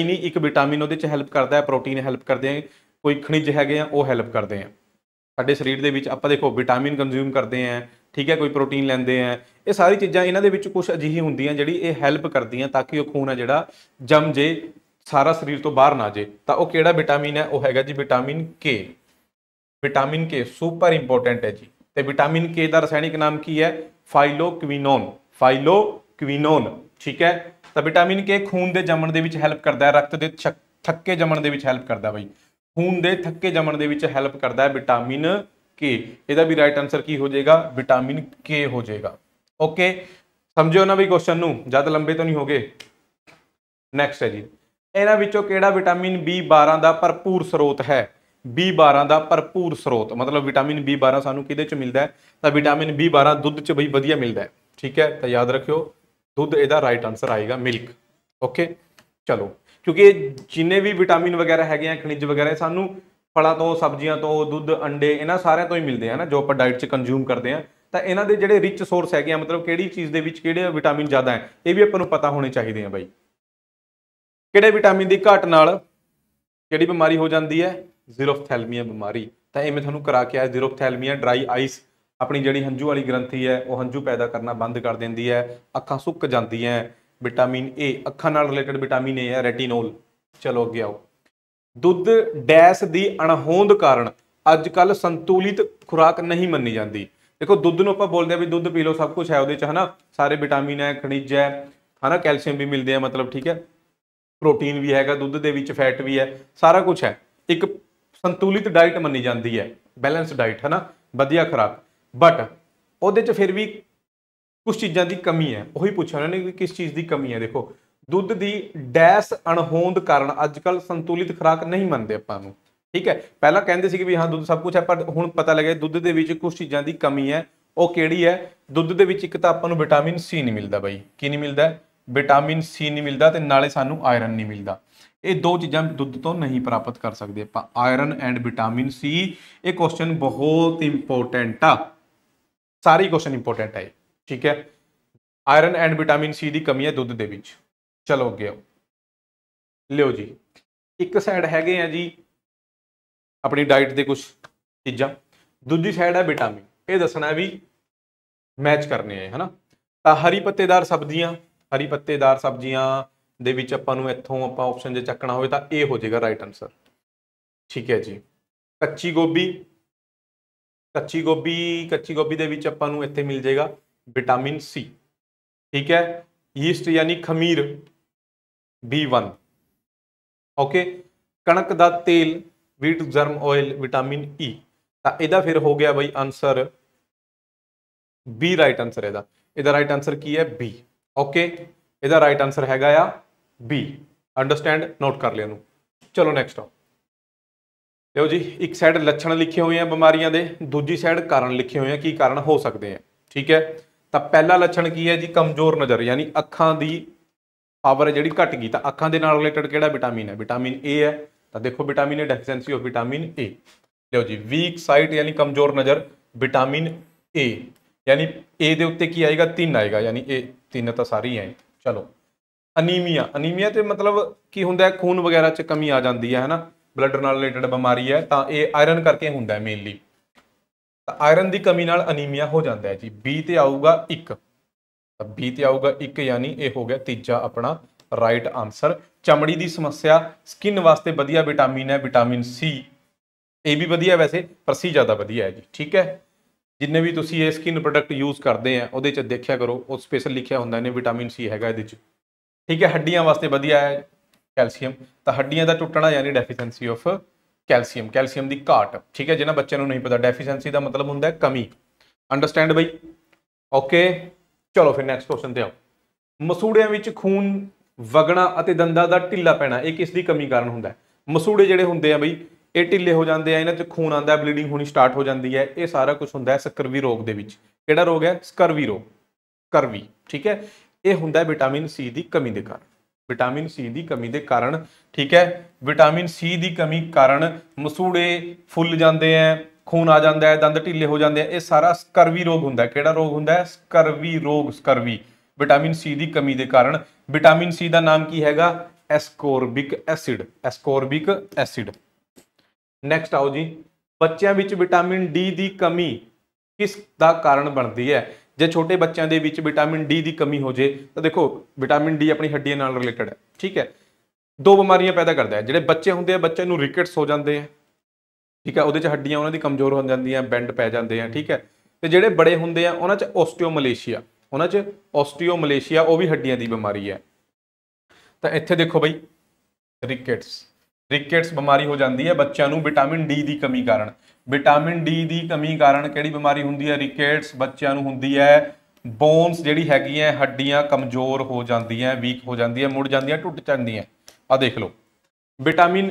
ਨਹੀਂ ਇੱਕ ਵਿਟਾਮਿਨ ਉਹਦੇ 'ਚ ਹੈਲਪ ਕਰਦਾ ਹੈ ਪ੍ਰੋਟੀਨ ਹੈਲਪ ਕਰਦੇ ਆ ਕੋਈ ਖਣਿਜ ਹੈਗੇ ਆ ਉਹ ਹੈਲਪ ਕਰਦੇ ਆ ਸਾਡੇ ਸਰੀਰ ਦੇ ਵਿੱਚ ਆਪਾਂ ਦੇਖੋ ਵਿਟਾਮਿਨ ਕੰਜ਼ਿਊਮ ਕਰਦੇ ਆ ਠੀਕ ਹੈ ਕੋਈ ਪ੍ਰੋਟੀਨ ਲੈਂਦੇ ਆ ਇਹ ਸਾਰੀ ਚੀਜ਼ਾਂ ਇਹਨਾਂ ਦੇ ਵਿੱਚ ਕੁਝ ਅਜਿਹੀ ਹੁੰਦੀਆਂ ਜਿਹੜੀ ਇਹ ਹੈਲਪ ਕਰਦੀਆਂ ਤਾਂ ਕਿ ਉਹ ਖੂਨ ਹੈ ਜਿਹੜਾ ਜੰਮ ਜੇ ਸਾਰਾ ਸਰੀਰ ਤੋਂ ਬਾਹਰ ਨਾ ਜੇ ਤਾਂ ਉਹ ਕਿਹੜਾ ਵਿਟਾਮਿਨ ਹੈ ਉਹ ਹੈਗਾ ਜੀ ਵਿਟਾਮਿਨ ਕੇ ਸੁਪਰ ਇੰਪੋਰਟੈਂਟ ਹੈ ਜੀ ਤੇ ਵਿਟਾਮਿਨ ਕੇ ਦਾ ਰਸਾਇਣਿਕ ਨਾਮ ਕੀ ਹੈ ਫਾਈਲੋਕੁਇਨੋਨ ਠੀਕ ਹੈ ਤਾਂ ਵਿਟਾਮਿਨ ਕੇ ਖੂਨ ਦੇ ਜੰਮਣ ਦੇ ਵਿੱਚ ਹੈਲਪ ਕਰਦਾ ਹੈ ਰਕਤ ਦੇ ਥੱਕੇ ਜੰਮਣ ਦੇ ਵਿੱਚ ਹੈਲਪ ਕਰਦਾ ਬਈ ਖੂਨ ਦੇ ਥੱਕੇ ਜੰਮਣ ਦੇ ਵਿੱਚ ਹੈਲਪ ਕਰਦਾ ਹੈ ਵਿਟਾਮਿਨ ਕੇ ਇਹਦਾ ਵੀ ਰਾਈਟ ਆਨਸਰ ਕੀ ਹੋ ਜਾਏਗਾ ਵਿਟਾਮਿਨ ਕੇ ਹੋ ਜਾਏਗਾ ਓਕੇ ਸਮਝਿਓ ਨਾ ਵੀ ਕੁਐਸਚਨ ਨੂੰ ਜ਼ਿਆਦਾ ਲੰਬੇ ਤਾਂ ਨਹੀਂ ਹੋ ਗਏ ਨੈਕਸਟ ਹੈ ਜੀ ਇਹਨਾਂ ਵਿੱਚੋਂ ਕਿਹੜਾ ਵਿਟਾਮਿਨ B12 ਦਾ ਭਰਪੂਰ ਸਰੋਤ ਹੈ B12 ਦਾ ਭਰਪੂਰ ਸਰੋਤ ਮਤਲਬ ਵਿਟਾਮਿਨ B12 ਸਾਨੂੰ ਕਿਹਦੇ ਚ ਮਿਲਦਾ ਹੈ ਤਾਂ ਵਿਟਾਮਿਨ B12 ਦੁੱਧ ਚ ਬਈ ਵਧੀਆ ਮਿਲਦਾ ਹੈ ਠੀਕ ਹੈ ਤਾਂ ਯਾਦ ਰੱਖਿਓ ਦੁੱਧ ਇਹਦਾ ਰਾਈਟ ਆਨਸਰ ਆਏਗਾ ਮਿਲਕ ਓਕੇ ਚਲੋ ਕਿਉਂਕਿ ਜਿੰਨੇ ਵੀ ਵਿਟਾਮਿਨ ਵਗੈਰਾ ਹੈਗੇ ਆ ਖਣਿਜ ਵਗੈਰਾ ਸਾਨੂੰ ਫਲਾਂ ਤੋਂ ਸਬਜ਼ੀਆਂ ਤੋਂ ਦੁੱਧ ਅੰਡੇ ਇਹਨਾਂ ਸਾਰਿਆਂ ਤੋਂ ਹੀ ਮਿਲਦੇ ਆ ਨਾ ਜੋ ਆਪਾਂ ਡਾਈਟ 'ਚ ਕੰਜ਼ਿਊਮ ਕਰਦੇ ਆ ਤਾਂ ਇਹਨਾਂ ਦੇ ਜਿਹੜੇ ਰਿਚ ਸੋਰਸ ਹੈਗੇ ਆ ਮਤਲਬ ਕਿਹੜੀ ਚੀਜ਼ ਦੇ ਵਿੱਚ ਕਿਹੜੇ ਵਿਟਾਮਿਨ ਜ਼ਿਆਦਾ ਹੈ ਇਹ ਵੀ ਆਪਾਂ ਨੂੰ ਪਤਾ ਹੋਣੇ ਚਾਹੀਦੇ ਆ ਬਾਈ ਕਿਹੜੇ ਵਿਟਾਮਿਨ ਦੀ ਘਾਟ ਨਾਲ ਕਿਹੜੀ ਬਿਮਾਰੀ ਹੋ ਜਾਂਦੀ ਹੈ ਜ਼ੀਰੋਫਥੈਲਮੀਆ ਬਿਮਾਰੀ ਤਾਂ ਇਹ ਮੈਂ ਤੁਹਾਨੂੰ ਕਰਾ ਕੇ ਆਇਆ ਜ਼ੀਰੋਫਥੈਲਮੀਆ ਡਰਾਈ ਆਈਸ ਆਪਣੀ ਜਿਹੜੀ ਹੰਝੂ ਵਾਲੀ ਗ੍ਰੰਥੀ ਹੈ ਉਹ ਹੰਝੂ ਪੈਦਾ ਕਰਨਾ ਬੰਦ ਕਰ ਦਿੰਦੀ ਹੈ ਅੱਖਾਂ ਸੁੱਕ ਜਾਂਦੀਆਂ ਵਿਟਾਮਿਨ ਏ ਅੱਖਾਂ ਨਾਲ ਰਿਲੇਟਡ ਵਿਟਾਮਿਨ ਏ ਹੈ ਰੈਟੀਨੋਲ ਚਲੋ ਅੱਗੇ ਆਓ ਦੁੱਧ ਡੈਸ ਦੀ ਅਣਹੋਂਦ ਕਾਰਨ ਅੱਜ ਕੱਲ ਸੰਤੁਲਿਤ ਖੁਰਾਕ ਨਹੀਂ ਮੰਨੀ ਜਾਂਦੀ ਦੇਖੋ ਦੁੱਧ ਨੂੰ ਆਪਾਂ ਬੋਲਦੇ ਆ ਵੀ ਦੁੱਧ ਪੀ ਲਓ ਸਭ ਕੁਝ ਹੈ ਉਹਦੇ ਚ ਹਨਾ ਸਾਰੇ ਵਿਟਾਮਿਨ ਹੈ ਖਣਿਜ ਹੈ ਹਨਾ ਕੈਲਸ਼ੀਅਮ ਵੀ ਮਿਲਦੇ ਆ ਮਤਲਬ ਠੀਕ ਹੈ ਪ੍ਰੋਟੀਨ ਵੀ ਹੈਗਾ ਦੁੱਧ ਦੇ ਵਿੱਚ ਫੈਟ ਵੀ ਹੈ ਸਾਰਾ ਕੁਝ ਹੈ ਇੱਕ ਸੰਤੁਲਿਤ ਡਾਈਟ ਮੰਨੀ ਜਾਂਦੀ ਹੈ ਬੈਲੈਂਸ ਡਾਈਟ ਹਨਾ ਵਧੀਆ ਖੁਰਾਕ ਬਟ ਉਹਦੇ ਚ ਫਿਰ ਵੀ ਕੁਝ ਚੀਜ਼ਾਂ ਦੀ ਕਮੀ ਹੈ ਉਹੀ ਪੁੱਛਿਆ ਉਹਨਾਂ ਨੇ ਕਿ ਕਿਸ ਚੀਜ਼ ਦੀ ਕਮੀ ਹੈ ਦੇਖੋ ਦੁੱਧ ਦੀ ਡੈਸ ਅਣਹੋਂਦ ਕਾਰਨ ਅੱਜ ਕੱਲ ਸੰਤੁਲਿਤ ਖੁਰਾਕ ਨਹੀਂ ਮੰਨਦੇ ਆਪਾਂ ਨੂੰ ਠੀਕ ਹੈ ਪਹਿਲਾਂ ਕਹਿੰਦੇ ਸੀ ਕਿ ਵੀ ਹਾਂ ਦੁੱਧ ਸਭ ਕੁਝ ਹੈ ਪਰ ਹੁਣ ਪਤਾ ਲੱਗਿਆ ਦੁੱਧ ਦੇ ਵਿੱਚ ਕੁਝ ਚੀਜ਼ਾਂ ਦੀ ਕਮੀ ਹੈ ਉਹ ਕਿਹੜੀ ਹੈ ਦੁੱਧ ਦੇ ਵਿੱਚ ਇੱਕ ਤਾਂ ਆਪਾਂ ਨੂੰ ਵਿਟਾਮਿਨ ਸੀ ਨਹੀਂ ਮਿਲਦਾ ਬਾਈ ਕੀ ਨਹੀਂ ਮਿਲਦਾ ਵਿਟਾਮਿਨ ਸੀ ਨਹੀਂ ਮਿਲਦਾ ਤੇ ਨਾਲੇ ਸਾਨੂੰ ਆਇਰਨ ਨਹੀਂ ਮਿਲਦਾ ਇਹ ਦੋ ਚੀਜ਼ਾਂ ਦੁੱਧ ਤੋਂ ਨਹੀਂ ਪ੍ਰਾਪਤ ਕਰ ਸਕਦੇ ਆਪਾਂ, ਆਇਰਨ ਐਂਡ ਵਿਟਾਮਿਨ ਸੀ। ਇਹ ਕੁਐਸਚਨ ਬਹੁਤ ਇੰਪੋਰਟੈਂਟ ਆ, ਸਾਰੇ ਕੁਐਸਚਨ ਇੰਪੋਰਟੈਂਟ ਹੈ, ਠੀਕ ਹੈ। ਆਇਰਨ ਐਂਡ ਵਿਟਾਮਿਨ ਸੀ ਦੀ ਕਮੀ ਹੈ ਦੁੱਧ ਦੇ ਵਿੱਚ। ਚਲੋ ਅੱਗੇ ਆਓ, ਲਿਓ ਜੀ, ਇੱਕ ਸਾਈਡ ਹੈਗੇ ਆ ਜੀ ਆਪਣੀ ਡਾਈਟ ਦੇ ਕੁਝ ਚੀਜ਼ਾਂ, ਦੂਜੀ ਸਾਈਡ ਹੈ ਵਿਟਾਮਿਨ। ਇਹ ਦੱਸਣਾ ਵੀ ਮੈਚ ਕਰਨੇ ਆ, ਹਨਾ। ਤਾਂ ਹਰੀ ਪੱਤੇਦਾਰ ਸਬਜ਼ੀਆਂ ਦੇ ਵਿੱਚ ਆਪਾਂ ਨੂੰ ਇੱਥੋਂ ਆਪਾਂ ਆਪਸ਼ਨ ਜੇ ਚੱਕਣਾ ਹੋਵੇ ਤਾਂ ਇਹ ਹੋ ਜਾਏਗਾ ਰਾਈਟ ਆਨਸਰ, ਠੀਕ ਹੈ ਜੀ। ਕੱਚੀ ਗੋਭੀ ਦੇ ਵਿੱਚ ਆਪਾਂ ਨੂੰ ਇੱਥੇ ਮਿਲ ਜਾਏਗਾ ਵਿਟਾਮਿਨ ਸੀ, ਠੀਕ ਹੈ। ਯੀਸਟ ਯਾਨੀ ਖਮੀਰ B1, ਓਕੇ। ਕਣਕ ਦਾ ਤੇਲ wheat germ oil vitamin E, ਤਾਂ ਇਹਦਾ ਫਿਰ ਹੋ ਗਿਆ ਬਈ ਆਨਸਰ B, ਰਾਈਟ ਆਨਸਰ ਇਹਦਾ ਰਾਈਟ ਆਨਸਰ ਕੀ ਹੈ B, ਓਕੇ। ਇਹਦਾ ਰਾਈਟ ਆਨਸਰ ਹੈਗਾ ਆ B, ਅੰਡਰਸਟੈਂਡ, ਨੋਟ ਕਰ ਲਿਆ ਇਹਨੂੰ। ਚਲੋ ਨੈਕਸਟ ਆਓ, ਲਿਓ ਜੀ, ਇੱਕ ਸਾਈਡ ਲੱਛਣ ਲਿਖੇ ਹੋਏ ਆ ਬਿਮਾਰੀਆਂ ਦੇ, ਦੂਜੀ ਸਾਈਡ ਕਾਰਨ ਲਿਖੇ ਹੋਏ ਆ, ਕੀ ਕਾਰਨ ਹੋ ਸਕਦੇ ਆ, ਠੀਕ ਹੈ। ਤਾਂ ਪਹਿਲਾ ਲੱਛਣ ਕੀ ਹੈ ਜੀ, ਕਮਜ਼ੋਰ ਨਜ਼ਰ, ਯਾਨੀ ਅੱਖਾਂ ਦੀ ਪਾਵਰ ਜਿਹੜੀ ਘਟ ਗਈ। ਤਾਂ ਅੱਖਾਂ ਦੇ ਨਾਲ ਰਿਲੇਟਡ ਕਿਹੜਾ ਵਿਟਾਮਿਨ ਹੈ, ਵਿਟਾਮਿਨ A ਹੈ। ਤਾਂ ਦੇਖੋ vitamin A, deficiency of vitamin A। ਲਿਓ ਜੀ, ਵੀਕ ਸਾਈਟ ਯਾਨੀ ਕਮਜ਼ੋਰ ਨਜ਼ਰ, ਵਿਟਾਮਿਨ A, ਯਾਨੀ A ਦੇ ਉੱਤੇ ਕੀ ਆਏਗਾ 3 ਆਏਗਾ, ਯਾਨੀ ਇਹ 3 ਤਾਂ ਸਾਰੀ ਹੈ। ਚਲੋ ਅਨੀਮੀਆ ਤੇ ਮਤਲਬ ਕੀ ਹੁੰਦਾ, ਖੂਨ ਵਗੈਰਾ ਚ ਕਮੀ ਆ ਜਾਂਦੀ ਹੈ, ਹਨਾ, ਬਲੱਡ ਨਾਲ ਰਿਲੇਟਡ ਬਿਮਾਰੀ ਹੈ। ਤਾਂ ਇਹ ਆਇਰਨ ਕਰਕੇ ਹੁੰਦਾ ਹੈ ਮੇਨਲੀ, ਤਾਂ ਆਇਰਨ ਦੀ ਕਮੀ ਨਾਲ ਅਨੀਮੀਆ ਹੋ ਜਾਂਦਾ ਹੈ ਜੀ। B ਤੇ ਆਊਗਾ 1, B ਤੇ ਆਊਗਾ 1, ਯਾਨੀ ਇਹ ਹੋ ਗਿਆ ਤੀਜਾ ਆਪਣਾ ਰਾਈਟ ਆਨਸਰ। ਚਮੜੀ ਦੀ ਸਮੱਸਿਆ, ਸਕਿਨ ਵਾਸਤੇ ਵਧੀਆ ਵਿਟਾਮਿਨ ਹੈ ਵਿਟਾਮਿਨ C। ਇਹ ਵੀ ਵਧੀਆ ਵੈਸੇ, ਪਰ C ਜ਼ਿਆਦਾ ਵਧੀਆ ਹੈ ਜੀ, ਠੀਕ ਹੈ। ਜਿੰਨੇ ਵੀ ਤੁਸੀਂ ਇਹ ਸਕਿਨ ਪ੍ਰੋਡਕਟ ਯੂਜ਼ ਕਰਦੇ ਆ ਉਹਦੇ ਚ ਦੇਖਿਆ ਕਰੋ, ਉਹ ਸਪੈਸ਼ਲ ਲਿਖਿਆ ਹੁੰਦਾ ਇਹਨੇ ਵਿਟਾਮਿਨ C ਹੈਗਾ ਇਹਦੇ ਚ, ਠੀਕ ਹੈ। ਹੱਡੀਆਂ ਵਾਸਤੇ ਵਧੀਆ ਹੈ ਕੈਲਸ਼ੀਅਮ, ਤਾਂ ਹੱਡੀਆਂ ਦਾ ਟੁੱਟਣਾ ਯਾਨੀ ਡੈਫੀਸ਼ੀਐਂਸੀ ਆਫ ਕੈਲਸ਼ੀਅਮ ਦੀ ਘਾਟ, ਠੀਕ ਹੈ। ਜਿਹਨਾਂ ਬੱਚਿਆਂ ਨੂੰ ਨਹੀਂ ਪਤਾ, ਡੈਫੀਸ਼ੀਐਂਸੀ ਦਾ ਮਤਲਬ ਹੁੰਦਾ ਕਮੀ, ਅੰਡਰਸਟੈਂਡ ਬਈ, ਓਕੇ। ਚਲੋ ਫਿਰ ਨੈਕਸਟ ਕੁਐਸਚਨ ਤੇ ਆਓ। ਮਸੂੜਿਆਂ ਵਿੱਚ ਖੂਨ ਵਗਣਾ ਅਤੇ ਦੰਦਾਂ ਦਾ ਢਿੱਲਾ ਪੈਣਾ, ਇਹ ਕਿਸ ਦੀ ਕਮੀ ਕਾਰਨ ਹੁੰਦਾ ਹੈ? ਮਸੂੜੇ ਜਿਹੜੇ ਹੁੰਦੇ ਆ ਬਈ ਇਹ ਢਿੱਲੇ ਹੋ ਜਾਂਦੇ ਆ, ਇਹਨਾਂ 'ਚ ਖੂਨ ਆਉਂਦਾ, ਬਲੀਡਿੰਗ ਹੋਣੀ ਸਟਾਰਟ ਹੋ ਜਾਂਦੀ ਹੈ। ਇਹ ਸਾਰਾ ਕੁਝ ਹੁੰਦਾ ਹੈ ਸਕਰਵੀ ਰੋਗ ਦੇ ਵਿੱਚ। ਕਿਹੜਾ ਰੋਗ ਹੈ? ਸਕਰਵੀ ਰੋਗ, ਸਕਰਵੀ, ਠੀਕ ਹੈ। ਇਹ ਹੁੰਦਾ ਵਿਟਾਮਿਨ C ਦੀ ਕਮੀ ਦੇ ਕਾਰਨ, ਵਿਟਾਮਿਨ C ਦੀ ਕਮੀ ਦੇ ਕਾਰਨ, ਠੀਕ ਹੈ। ਵਿਟਾਮਿਨ C ਦੀ ਕਮੀ ਕਾਰਨ ਮਸੂੜੇ ਫੁੱਲ ਜਾਂਦੇ ਆ, ਖੂਨ ਆ ਜਾਂਦਾ ਹੈ, ਦੰਦ ਢਿੱਲੇ ਹੋ ਜਾਂਦੇ ਆ। ਇਹ ਸਾਰਾ ਸਕਰਵੀ ਰੋਗ ਹੁੰਦਾ। ਕਿਹੜਾ ਰੋਗ ਹੁੰਦਾ? ਸਕਰਵੀ ਰੋਗ, ਸਕਰਵੀ, ਵਿਟਾਮਿਨ C ਦੀ ਕਮੀ ਦੇ ਕਾਰਨ। ਵਿਟਾਮਿਨ C ਦਾ ਨਾਮ ਕੀ ਹੈਗਾ? Ascorbic acid, ascorbic acid. Next ਆਓ ਜੀ, ਬੱਚਿਆਂ ਵਿੱਚ ਵਿਟਾਮਿਨ D ਦੀ ਕਮੀ ਕਿਸ ਦਾ ਕਾਰਨ ਬਣਦੀ ਹੈ? ਜੇ ਛੋਟੇ ਬੱਚਿਆਂ ਦੇ ਵਿੱਚ ਵਿਟਾਮਿਨ D ਦੀ ਕਮੀ ਹੋ ਜੇ ਤਾਂ ਦੇਖੋ ਵਿਟਾਮਿਨ D ਆਪਣੀ ਹੱਡੀਆਂ ਨਾਲ ਰਿਲੇਟਡ ਹੈ, ਠੀਕ ਹੈ। ਦੋ ਬਿਮਾਰੀਆਂ ਪੈਦਾ ਕਰਦਾ ਹੈ। ਜਿਹੜੇ ਬੱਚੇ ਹੁੰਦੇ ਆ, ਬੱਚੇ ਨੂੰ ਰਿਕਟਸ ਹੋ ਜਾਂਦੇ ਆ, ਠੀਕ ਹੈ, ਉਹਦੇ 'ਚ ਹੱਡੀਆਂ ਉਹਨਾਂ ਦੀ ਕਮਜ਼ੋਰ ਹੋ ਜਾਂਦੀਆਂ, ਬੈਂਡ ਪੈ ਜਾਂਦੇ ਆ, ਠੀਕ ਹੈ। ਤੇ ਜਿਹੜੇ ਬੜੇ ਹੁੰਦੇ ਆ ਉਹਨਾਂ 'ਚ ਓਸਟੀਓਮਲੇਸ਼ੀਆ, ਉਹਨਾਂ 'ਚ ਓਸਟੀਓਮਲੇਸ਼ੀਆ, ਉਹ ਵੀ ਹੱਡੀਆਂ ਦੀ ਬਿਮਾਰੀ ਹੈ। ਤਾਂ ਇੱਥੇ ਦੇਖੋ ਬਈ ਰਿਕਟਸ, ਰਿਕਟਸ ਬਿਮਾਰੀ ਹੋ ਜਾਂਦੀ ਹੈ ਬੱਚਿਆਂ ਨੂੰ ਵਿਟਾਮਿਨ D ਦੀ ਕਮੀ ਕਾਰਨ। ਵਿਟਾਮਿਨ D ਦੀ ਕਮੀ ਕਾਰਨ ਕਿਹੜੀ ਬਿਮਾਰੀ ਹੁੰਦੀ ਹੈ? ਰਿਕਟਸ ਬੱਚਿਆਂ ਨੂੰ ਹੁੰਦੀ ਹੈ। ਬੋਨਸ ਜਿਹੜੀ ਹੈਗੀ ਹੈ, ਹੱਡੀਆਂ ਕਮਜ਼ੋਰ ਹੋ ਜਾਂਦੀਆਂ, ਵੀਕ ਹੋ ਜਾਂਦੀਆਂ, ਮੁੜ ਜਾਂਦੀਆਂ, ਟੁੱਟ ਜਾਂਦੀਆਂ। ਆ ਦੇਖ ਲਓ ਵਿਟਾਮਿਨ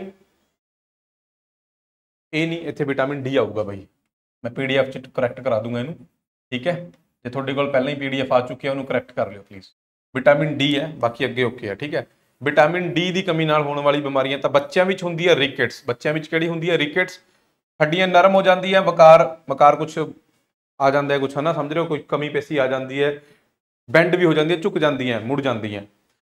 A ਨਹੀਂ, ਇੱਥੇ ਵਿਟਾਮਿਨ D ਆਊਗਾ ਬਾਈ। ਮੈਂ PDF 'ਚ ਕਰੈਕਟ ਕਰਾ ਦੂੰਗਾ ਇਹਨੂੰ, ਠੀਕ ਹੈ। ਜੇ ਤੁਹਾਡੇ ਕੋਲ ਪਹਿਲਾਂ ਹੀ PDF ਆ ਚੁੱਕੀ ਹੈ ਉਹਨੂੰ ਕਰੈਕਟ ਕਰ ਲਿਓ ਪਲੀਜ਼। ਵਿਟਾਮਿਨ D ਹੈ, ਬਾਕੀ ਅੱਗੇ ਓਕੇ ਹੈ, ਠੀਕ ਹੈ। ਵਿਟਾਮਿਨ D ਦੀ ਕਮੀ ਨਾਲ ਹੋਣ ਵਾਲੀ ਬਿਮਾਰੀਆਂ ਤਾਂ ਬੱਚਿਆਂ ਵਿੱਚ ਹੁੰਦੀ ਹੈ ਰਿਕਟਸ। ਬੱਚਿਆਂ ਵਿੱਚ ਕਿਹੜੀ ਹੁੰਦੀ ਹੈ? ਰਿਕਟਸ। ਹੱਡੀਆਂ ਨਰਮ ਹੋ ਜਾਂਦੀਆਂ, ਵਕਾਰ ਕੁਛ ਆ ਜਾਂਦਾ ਹੈ, ਕੁਛ ਹੈ ਨਾ, ਸਮਝ ਰਹੇ ਹੋ, ਕੋਈ ਕਮੀ ਪੇਸ਼ੀ ਆ ਜਾਂਦੀ ਹੈ, ਬੈਂਡ ਵੀ ਹੋ ਜਾਂਦੀ ਹੈ, ਝੁਕ ਜਾਂਦੀਆਂ, ਮੁੜ ਜਾਂਦੀਆਂ।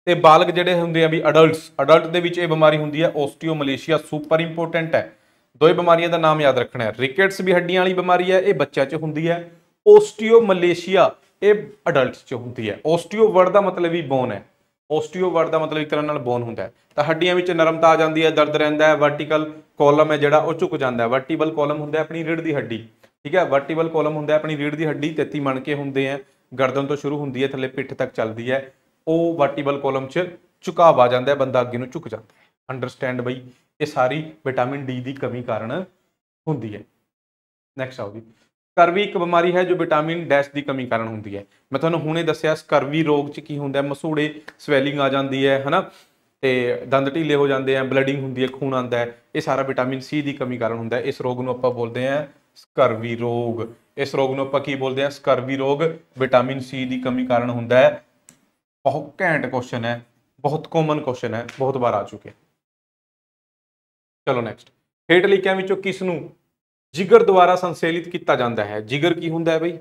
ਤੇ ਬਾਲਗ ਜਿਹੜੇ ਹੁੰਦੇ ਆ ਵੀ ਅਡਲਟ ਦੇ ਵਿੱਚ ਇਹ ਬਿਮਾਰੀ ਹੁੰਦੀ ਹੈ ਓਸਟੀਓਮਲੇਸ਼ੀਆ। ਸੁਪਰ ਇੰਪੋਰਟੈਂਟ ਹੈ, ਦੋ ਹੀ ਬਿਮਾਰੀਆਂ ਦਾ ਨਾਮ ਯਾਦ ਰੱਖਣਾ ਹੈ। ਰਿਕਟਸ ਵੀ ਹੱਡੀਆਂ ਵਾਲੀ ਬਿਮਾਰੀ ਹੈ, ਇਹ ਬੱਚਿਆਂ 'ਚ ਹੁੰਦੀ ਹੈ। ਓਸਟੀਓਮਲੇਸ਼ੀਆ ਇਹ ਅਡਲਟਸ 'ਚ ਹੁੰਦੀ ਹੈ। ਓਸਟੀਓ ਵਰਡ ਦਾ ਮਤਲਬ ਹੀ ਬੋਨ ਹੈ, ਓਸਟੀਓ ਵਰਡ ਦਾ ਮਤਲਬ ਇੱਕ ਤਰ੍ਹਾਂ ਨਾਲ ਬੋਨ ਹੁੰਦਾ ਹੈ। ਤਾਂ ਹੱਡੀਆਂ ਵਿੱਚ ਨਰਮਤਾ ਆ ਜਾਂਦੀ ਹੈ, ਦਰਦ ਰਹਿੰਦਾ ਹੈ। ਵਰਟੀਕਲ ਕੋਲਮ ਹੈ ਜਿਹੜਾ ਉਹ ਝੁਕ ਜਾਂਦਾ ਹੈ। ਵਰਟੀਬਲ ਕੋਲਮ ਹੁੰਦਾ ਆਪਣੀ ਰੀੜ੍ਹ ਦੀ ਹੱਡੀ, ਠੀਕ ਹੈ। ਵਰਟੀਬਲ ਕੋਲਮ ਹੁੰਦਾ ਆਪਣੀ ਰੀੜ੍ਹ ਦੀ ਹੱਡੀ, 33 ਮਣਕੇ ਹੁੰਦੇ ਆ, ਗਰਦਨ ਤੋਂ ਸ਼ੁਰੂ ਹੁੰਦੀ ਹੈ, ਥੱਲੇ ਪਿੱਠ ਤੱਕ ਚੱਲਦੀ ਹੈ। ਉਹ ਵਰਟੀਬਲ ਕੋਲਮ 'ਚ ਝੁਕਾਵ ਆ ਜਾਂਦਾ ਹੈ, ਬੰਦਾ ਅੱਗੇ ਨੂੰ ਝੁਕ ਜਾਂਦਾ ਹੈ। ਅੰਡਰਸਟੈਂਡ ਬਈ, ਇਹ ਸਾਰੀ ਵਿਟਾਮਿਨ D ਦੀ ਕਮੀ ਕਾਰਨ ਹੁੰਦੀ ਹੈ। ਨੈਕਸਟ ਆਓ ਜੀ, ਸਕਰਵੀ ਇੱਕ ਬਿਮਾਰੀ ਹੈ ਜੋ ਵਿਟਾਮਿਨ ਡੈਸ਼ ਦੀ ਕਮੀ ਕਾਰਨ ਹੁੰਦੀ ਹੈ। ਮੈਂ ਤੁਹਾਨੂੰ ਹੁਣੇ ਦੱਸਿਆ ਸਕਰਵੀ ਰੋਗ 'ਚ ਕੀ ਹੁੰਦਾ, ਮਸੂੜੇ, ਸਵੈਲਿੰਗ ਆ ਜਾਂਦੀ ਹੈ, ਹਨਾ, ਤੇ ਦੰਦ ਢੀਲੇ ਹੋ ਜਾਂਦੇ ਆ, ਬਲਡਿੰਗ ਹੁੰਦੀ ਹੈ, ਖੂਨ ਆਉਂਦਾ ਹੈ। ਇਹ ਸਾਰਾ ਵਿਟਾਮਿਨ C ਦੀ ਕਮੀ ਕਾਰਨ ਹੁੰਦਾ ਹੈ। ਇਸ ਰੋਗ ਨੂੰ ਆਪਾਂ ਬੋਲਦੇ ਹਾਂ ਸਕਰਵੀ ਰੋਗ। ਇਸ ਰੋਗ ਨੂੰ ਆਪਾਂ ਕੀ ਬੋਲਦੇ ਹਾਂ? ਸਕਰਵੀ ਰੋਗ। ਵਿਟਾਮਿਨ C ਦੀ ਕਮੀ ਕਾਰਨ ਹੁੰਦਾ ਹੈ। ਬਹੁਤ ਘੈਂਟ ਕੁਐਸਚਨ ਹੈ, ਬਹੁਤ ਕਾਮਨ ਕੁਐਸਚਨ ਹੈ, ਬਹੁਤ ਵਾਰ ਆ ਚੁੱਕਿਆ। चलो नैक्सट, हेठ लिखियां विचों किस नूं जिगर द्वारा संसेलित किया जाता है। जिगर की हुंदा है बई,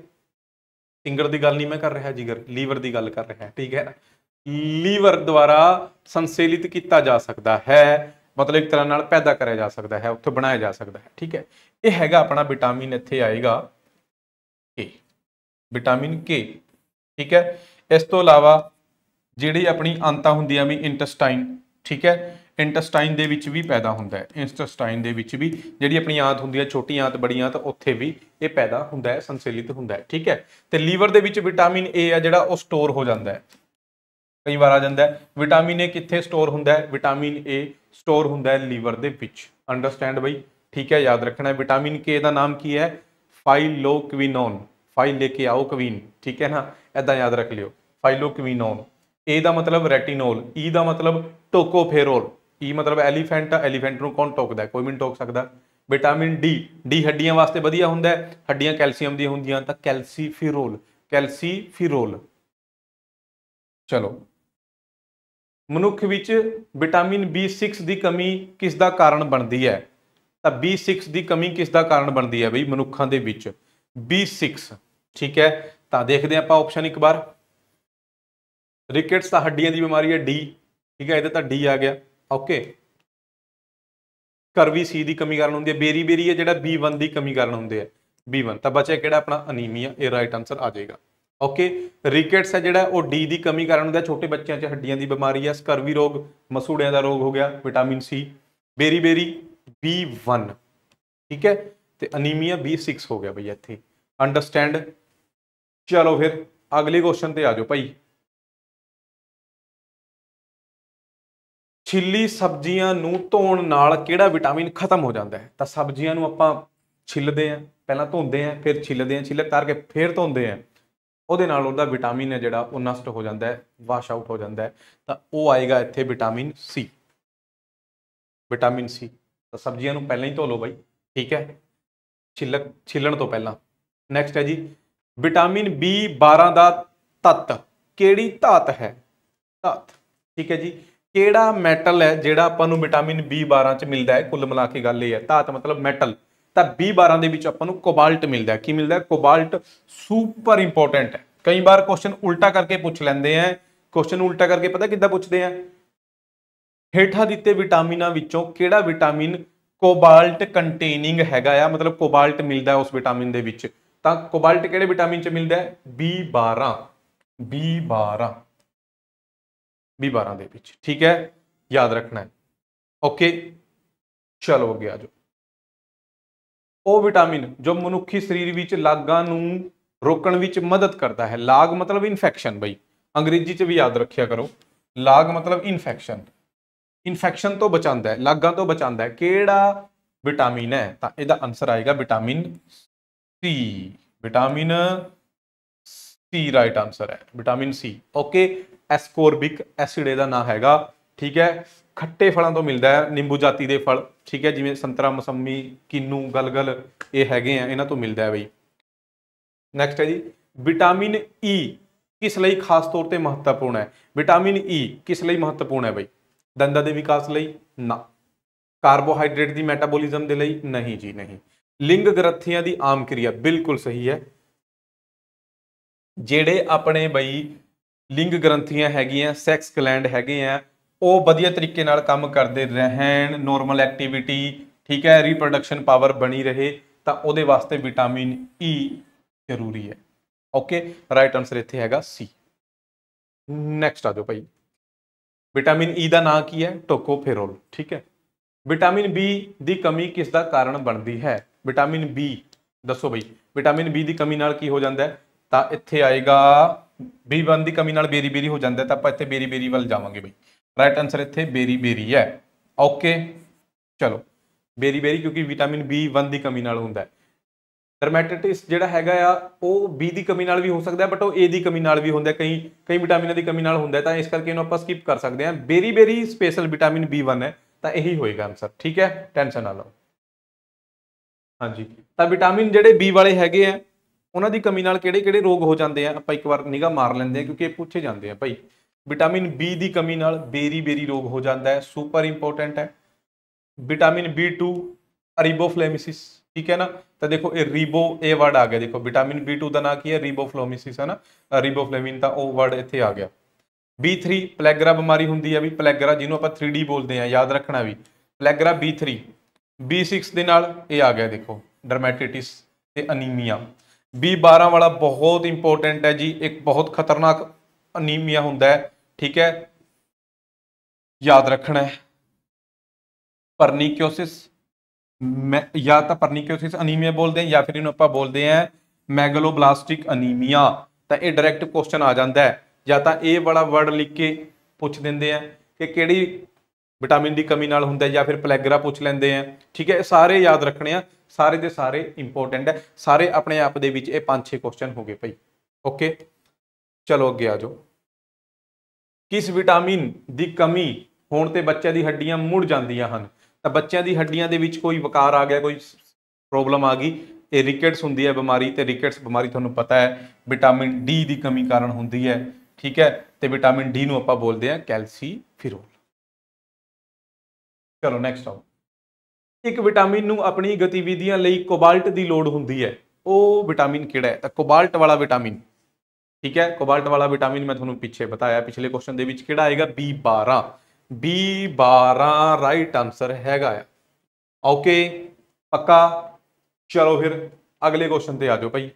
फिंगर की गल नहीं मैं कर रहा, जिगर लीवर की गल कर रहा, ठीक है। लीवर द्वारा संसेलित किया जा सकता है, मतलब एक तरह नाल पैदा कराया जा सकता है, उत्थे बनाया जा सकता है, ठीक है। यह हैगा अपना विटामिन, इत्थे आएगा के, विटामिन के, ठीक है। इस तो इलावा जिहड़ी अपनी आंतां हुंदियां भी इंटस्टाइन, ठीक है, इंटस्टाइन दे विच भी पैदा हुंदा है, इंटस्टाइन दे विच भी जिहड़ी अपनी आंत हुंदी है, छोटी आंत बड़ी आंत, उत्थे भी ये पैदा हुंदा है, संसेलित हुंदा है, ठीक है। तो liver they which vitamin A है जिहड़ा वो स्टोर हो जाता है, कई बार आ जाता है। विटामिन ए कित्थे स्टोर हुंदा है, विटामिन ए स्टोर हुंदा है लीवर दे विच, अंडरस्टैंड बई, ठीक है, याद रखना है। विटामिन के दा नाम की है, फाइलोक्विनोन, फाइल लेके आओ क्वीन, ठीक है ना, ऐदा याद रख लियो, फाइलोक्विनोन। ए दा मतलब रेटिनोल, ई दा मतलब टोकोफेरोल, ई मतलब एलीफेंट, एलीफेंट नूं कौन टोकदा है, कोई भी नहीं टोक सकदा। विटामिन डी, डी हड्डियां वास्ते वधिया हुंदा है, हड्डियां कैल्शियम दी हुंदियां तां कैल्सीफिरोल, कैल्सीफिरोल। चलो, मनुख विच विटामिन B6 की कमी किस दा कारण बनती है, तो B6 की कमी किस दा कारण बनती है बई मनुखों के विच, B6, ठीक है। तो देखते हैं आप ऑप्शन एक बार, रिकेट्स तो हड्डियां की बीमारी है, डी, ठीक है, ये डी आ गया, ओके। करवी सी की कमी कारण होंगी है, बेरी बेरी है जिहड़ा B1 की कमी कारण होंगे है, B1, तो बचे किहड़ा अपना अनीमिया, ये राइट आंसर आ जाएगा, ओके। रिकेट्स है जिहड़ा वो डी की कमी कारण होंदा, छोटे बच्चों च हड्डियां की बीमारी है। स्कर्वी रोग मसूड़ियां का रोग हो गया, vitamin C. Berry berry B1, ठीक है, तो अनीमिया B6 हो गया भैया इत्थे, अंडरस्टैंड। चलो फिर अगले क्वेश्चन ते आ जाओ भाई, छिली सब्जियां नूं धोण नाल किहड़ा विटामिन खत्म हो जाता है। तो सब्जियां नूं आपां छिलदे हैं, पहलां धोंदे हैं, फिर छिलदे हैं, छिलक करके फिर धोंदे हैं, ਉਹਦੇ ਨਾਲ ਉਹਦਾ ਵਿਟਾਮਿਨ ਹੈ ਜਿਹੜਾ ਉਹ ਨਸ਼ਟ ਹੋ ਜਾਂਦਾ ਹੈ, ਵਾਸ਼ ਆਊਟ ਹੋ ਜਾਂਦਾ ਹੈ, ਤਾਂ ਉਹ ਆਏਗਾ ਇੱਥੇ ਵਿਟਾਮਿਨ ਸੀ, ਵਿਟਾਮਿਨ ਸੀ। ਤਾਂ ਸਬਜ਼ੀਆਂ ਨੂੰ ਪਹਿਲਾਂ ਹੀ ਧੋ ਲਓ ਬਾਈ, ਠੀਕ ਹੈ, ਛਿੱਲਣ ਤੋਂ ਪਹਿਲਾਂ। ਨੈਕਸਟ ਹੈ ਜੀ, ਵਿਟਾਮਿਨ B12 ਦਾ ਤੱਤ ਕਿਹੜੀ ਧਾਤ ਹੈ, ਧਾਤ, ਠੀਕ ਹੈ ਜੀ। ਕਿਹੜਾ ਮੈਟਲ ਹੈ ਜਿਹੜਾ ਆਪਾਂ ਨੂੰ ਵਿਟਾਮਿਨ B12 ਚ ਮਿਲਦਾ ਹੈ, ਕੁੱਲ ਮਿਲਾ ਕੇ ਗੱਲ ਇਹ ਹੈ, ਧਾਤ ਮਤਲਬ ਮੈਟਲ, ਤਾਂ B12 ਦੇ ਵਿੱਚ ਆਪਾਂ ਨੂੰ ਕੋਬਾਲਟ ਮਿਲਦਾ ਹੈ। ਕੀ ਮਿਲਦਾ ਹੈ, ਕੋਬਾਲਟ, सुपर इंपोर्टेंट है। कई बार क्वेश्चन उल्टा करके पूछ लेंदे हैं, क्वेश्चन उल्टा करके पता किद्दां पुछदे हैं, हेठा दिते विटामिनां विचों किहड़ा विटामिन कोबाल्ट कंटेनिंग हैगा आ, मतलब कोबाल्ट मिलदा है उस विटामिन दे विच, तां कोबाल्ट किहड़े विटामिन च मिलदा है, B12, B12, B12 दे विच, ठीक है, याद रखना है, ओके। चलो अगे आ जाओ, ਉਹ विटामिन जो मनुखी शरीर विच लागां नूं रोकण विच मदद करता है। लाग मतलब इन्फेक्शन बई, अंग्रेजी च भी याद रखिया करो, लाग मतलब इन्फेक्शन, इन्फेक्शन तो बचाता है, लागां तो बचाता है। किहड़ा विटामिन है, तो इसका आंसर आएगा vitamin C, vitamin C right answer है, vitamin C, okay. Ascorbic acid इसदा नाम हैगा, ठीक है। खट्टे फलों तो मिलता है, नींबू जाति के फल, ठीक है, जिवें संतरा, मौसमी, किन्नू, गलगल, ये हैगे हैं, इन्हां तो मिलता है बई। नैक्सट है जी, विटामिन ई किस लई खास तौर पर महत्वपूर्ण है, विटामिन ई किस लई महत्वपूर्ण है बई, दंदां दे विकास लई ना, कार्बोहाइड्रेट की मैटाबोलिज्म के लिए नहीं जी नहीं, लिंग ग्रंथियां की आम क्रिया बिल्कुल सही है। जेड़े अपने बई लिंग ग्रंथियां हैगियां, सैक्स ग्लैंड हैगे हैं, ਉਹ ਵਧੀਆ ਤਰੀਕੇ ਨਾਲ ਕੰਮ ਕਰਦੇ ਰਹਿਣ, ਨੋਰਮਲ ਐਕਟੀਵਿਟੀ, ਠੀਕ ਹੈ, ਰੀਪਰੋਡਕਸ਼ਨ ਪਾਵਰ ਬਣੀ ਰਹੇ, ਤਾਂ ਉਹਦੇ ਵਾਸਤੇ ਵਿਟਾਮਿਨ ਈ ਜ਼ਰੂਰੀ ਹੈ, ਓਕੇ। ਰਾਈਟ ਆਨਸਰ ਇੱਥੇ ਹੈਗਾ ਸੀ। ਨੈਕਸਟ ਆ ਜਾਓ ਭਾਈ, ਵਿਟਾਮਿਨ ਈ ਦਾ ਨਾਂ ਕੀ ਹੈ, ਟੋਕੋਫੇਰੋਲ, ਠੀਕ ਹੈ। ਵਿਟਾਮਿਨ ਬੀ ਦੀ ਕਮੀ ਕਿਸ ਦਾ ਕਾਰਨ ਬਣਦੀ ਹੈ, ਵਿਟਾਮਿਨ ਬੀ ਦੱਸੋ ਬਈ, ਵਿਟਾਮਿਨ ਬੀ ਦੀ ਕਮੀ ਨਾਲ ਕੀ ਹੋ ਜਾਂਦਾ ਹੈ, ਤਾਂ ਇੱਥੇ ਆਏਗਾ B1 ਦੀ ਕਮੀ ਨਾਲ ਬੇਰੀ ਬੇਰੀ ਹੋ ਜਾਂਦਾ, ਤਾਂ ਆਪਾਂ ਇੱਥੇ ਬੇਰੀ ਬੇਰੀ ਵੱਲ ਜਾਵਾਂਗੇ ਬਈ। राइट आंसर इत्थे बेरी बेरी है, ओके। चलो बेरी बेरी क्योंकि विटामिन B1 की कमी नाल हुंदा है। डरमैटाइटिस जिहड़ा हैगा आ वो B की कमी नाल भी हो सकता है, बट वो A की कमी नाल भी हुंदा है, कई विटामिनों की कमी नाल हुंदा है, तां इस करके इहनूं आपां स्किप कर सकते हैं। Berry berry special vitamin B1 है, तां यही होएगा आंसर, ठीक है, टेंशन ना लो। हाँ जी, तां विटामिन जिहड़े B वाले हैगे आ उन्हां दी कमी नाल किहड़े-किहड़े रोग हो जाते हैं, आपां एक बार निगाह मार लैंदे हैं क्योंकि पूछे जाते हैं भाई। विटामिन बी की कमी नाल बेरी बेरी रोग हो जाता है, सुपर इंपोर्टेंट है। विटामिन B2 रिबोफ्लेमिसिस, ठीक है ना। तो देखो ये रिबो ए वर्ड आ गया, देखो विटामिन B2 का नाम की है रिबोफ्लोमिसिस है ना, रिबोफ्लेविन का ओ वर्ड इत्थे आ गया। B3 प्लैगरा बीमारी होंगी है भी, प्लैगरा जिन्हों आप 3D बोलते हैं, याद रखना भी प्लैगरा B3। B6 के नाल ये आ गया देखो डरमैटिटिस ते अनीमिया। B12 वाला बहुत इंपॉर्टेंट है जी, एक बहुत खतरनाक अनीमिया होंदा है, ठीक है, याद रखना है। परनिक्योसिस, या तो परनिक्योसिस अनीमिया बोलते हैं या फिर इन्हों आप बोलते हैं मैगलोब्लास्टिक अनीमिया। तो ये डायरैक्ट क्वेश्चन आ जाता है, या तो ये वाला वर्ड लिख के पूछ देंगे हैं कि किहड़ी विटामिन की कमी नाल हुंदा है, या फिर प्लैगरा पूछ लेंगे हैं, ठीक है। सारे याद रखने हैं, सारे के सारे इंपोर्टेंट है, सारे अपने आप दे विच 5-6 क्वेश्चन हो गए भाई। ओके चलो अगे आ जाओ। किस विटामिन की कमी होने ते बच्चे दी हड्डियां मुड़ जांदियां हन। तो बच्चों की हड्डियां दे विच कोई वकार आ गया, कोई प्रॉब्लम आ गई, ये रिकेट्स होंदी है बीमारी, तो रिकेट्स बीमारी तुहानूं पता है विटामिन डी की कमी कारण होंदी है, ठीक है। तो विटामिन डी नूं आपां बोलते हैं कैल्सीफिरोल। चलो नेक्स्ट आओ। एक विटामिन नूं अपनी गतिविधियां लई कोबाल्ट की लोड़ होंदी है, वो विटामिन किहड़ा है। तो कोबाल्ट वाला विटामिन, ठीक है, कोबाल्ट वाला विटामिन मैं तुहानूं पिछे बताया, पिछले क्वेश्चन दे विच किहड़ा आएगा B12। B12 राइट आंसर हैगा। ओके पक्का। चलो फिर अगले क्वेश्चन ते आ जाओ भाई।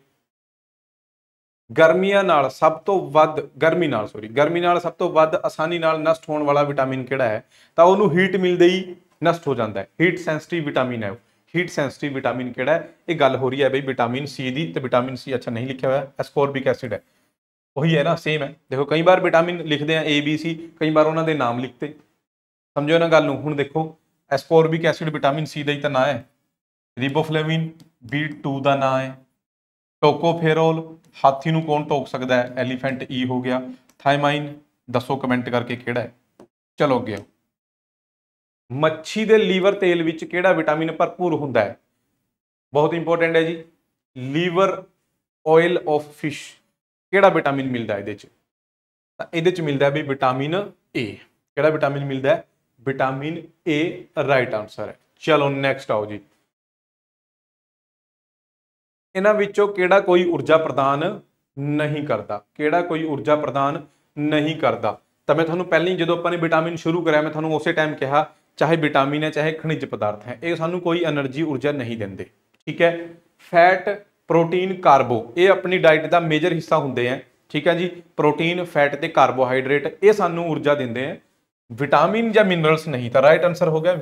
गर्मियां नाल सब तो वध गर्मी नाल सब तो वध आसानी नाल नष्ट होने वाला विटामिन किहड़ा है। तो उन्होंने हीट मिलते ही नष्ट हो जाता है, हीट सेंसिटिव विटामिन है। हीट सेंसिटिव विटामिन किहड़ा है, ये गल हो रही है बई विटामिन सी की। तो विटामिन सी अच्छा नहीं लिखा हुआ, एस्कॉर्बिक एसिड है, वही है ना, सेम है। देखो कई बार विटामिन लिखते हैं ABC, कई बार उन्होंने नाम लिखते, समझो ना गल नूं। हुण देखो एस्कॉर्बिक एसिड विटामिन सी का ही तो ना है, रिबोफ्लेविन B2 का ना है, टोकोफेरोल हाथी नूं कौन टोक सकता है, एलीफेंट ई हो गया, थायमाइन दसो कमेंट करके किहड़ा है। चलो अगे, मच्छी के लीवर तेल विच किहड़ा विटामिन भरपूर हुंदा है। बहुत इंपोर्टेंट है जी, लीवर ऑयल ऑफ फिश किहड़ा विटामिन मिलता है ये मिलता है भी विटामिन ए। किहड़ा विटामिन मिलता है, विटामिन ए राइट आंसर है। चलो नेक्स्ट आओ जी। इन्हां विचों किहड़ा कोई ऊर्जा प्रदान नहीं करता, किहड़ा कोई ऊर्जा प्रदान नहीं करता। तो मैं तुहानूं पहले ही जो अपने विटामिन शुरू कराया, मैं तुहानूं उस टाइम कहा चाहे विटामिन है चाहे खनिज पदार्थ है, ये सानूं कोई एनर्जी ऊर्जा नहीं देंदे, ठीक है। फैट प्रोटीन कार्बो ये अपनी डाइट का मेजर हिस्सा होंदे हैं, ठीक है जी। प्रोटीन फैट ते कार्बोहाइड्रेट ये सानूं ऊर्जा देंदे हैं, विटामिन या मिनरल्स नहीं। तो राइट आंसर हो गया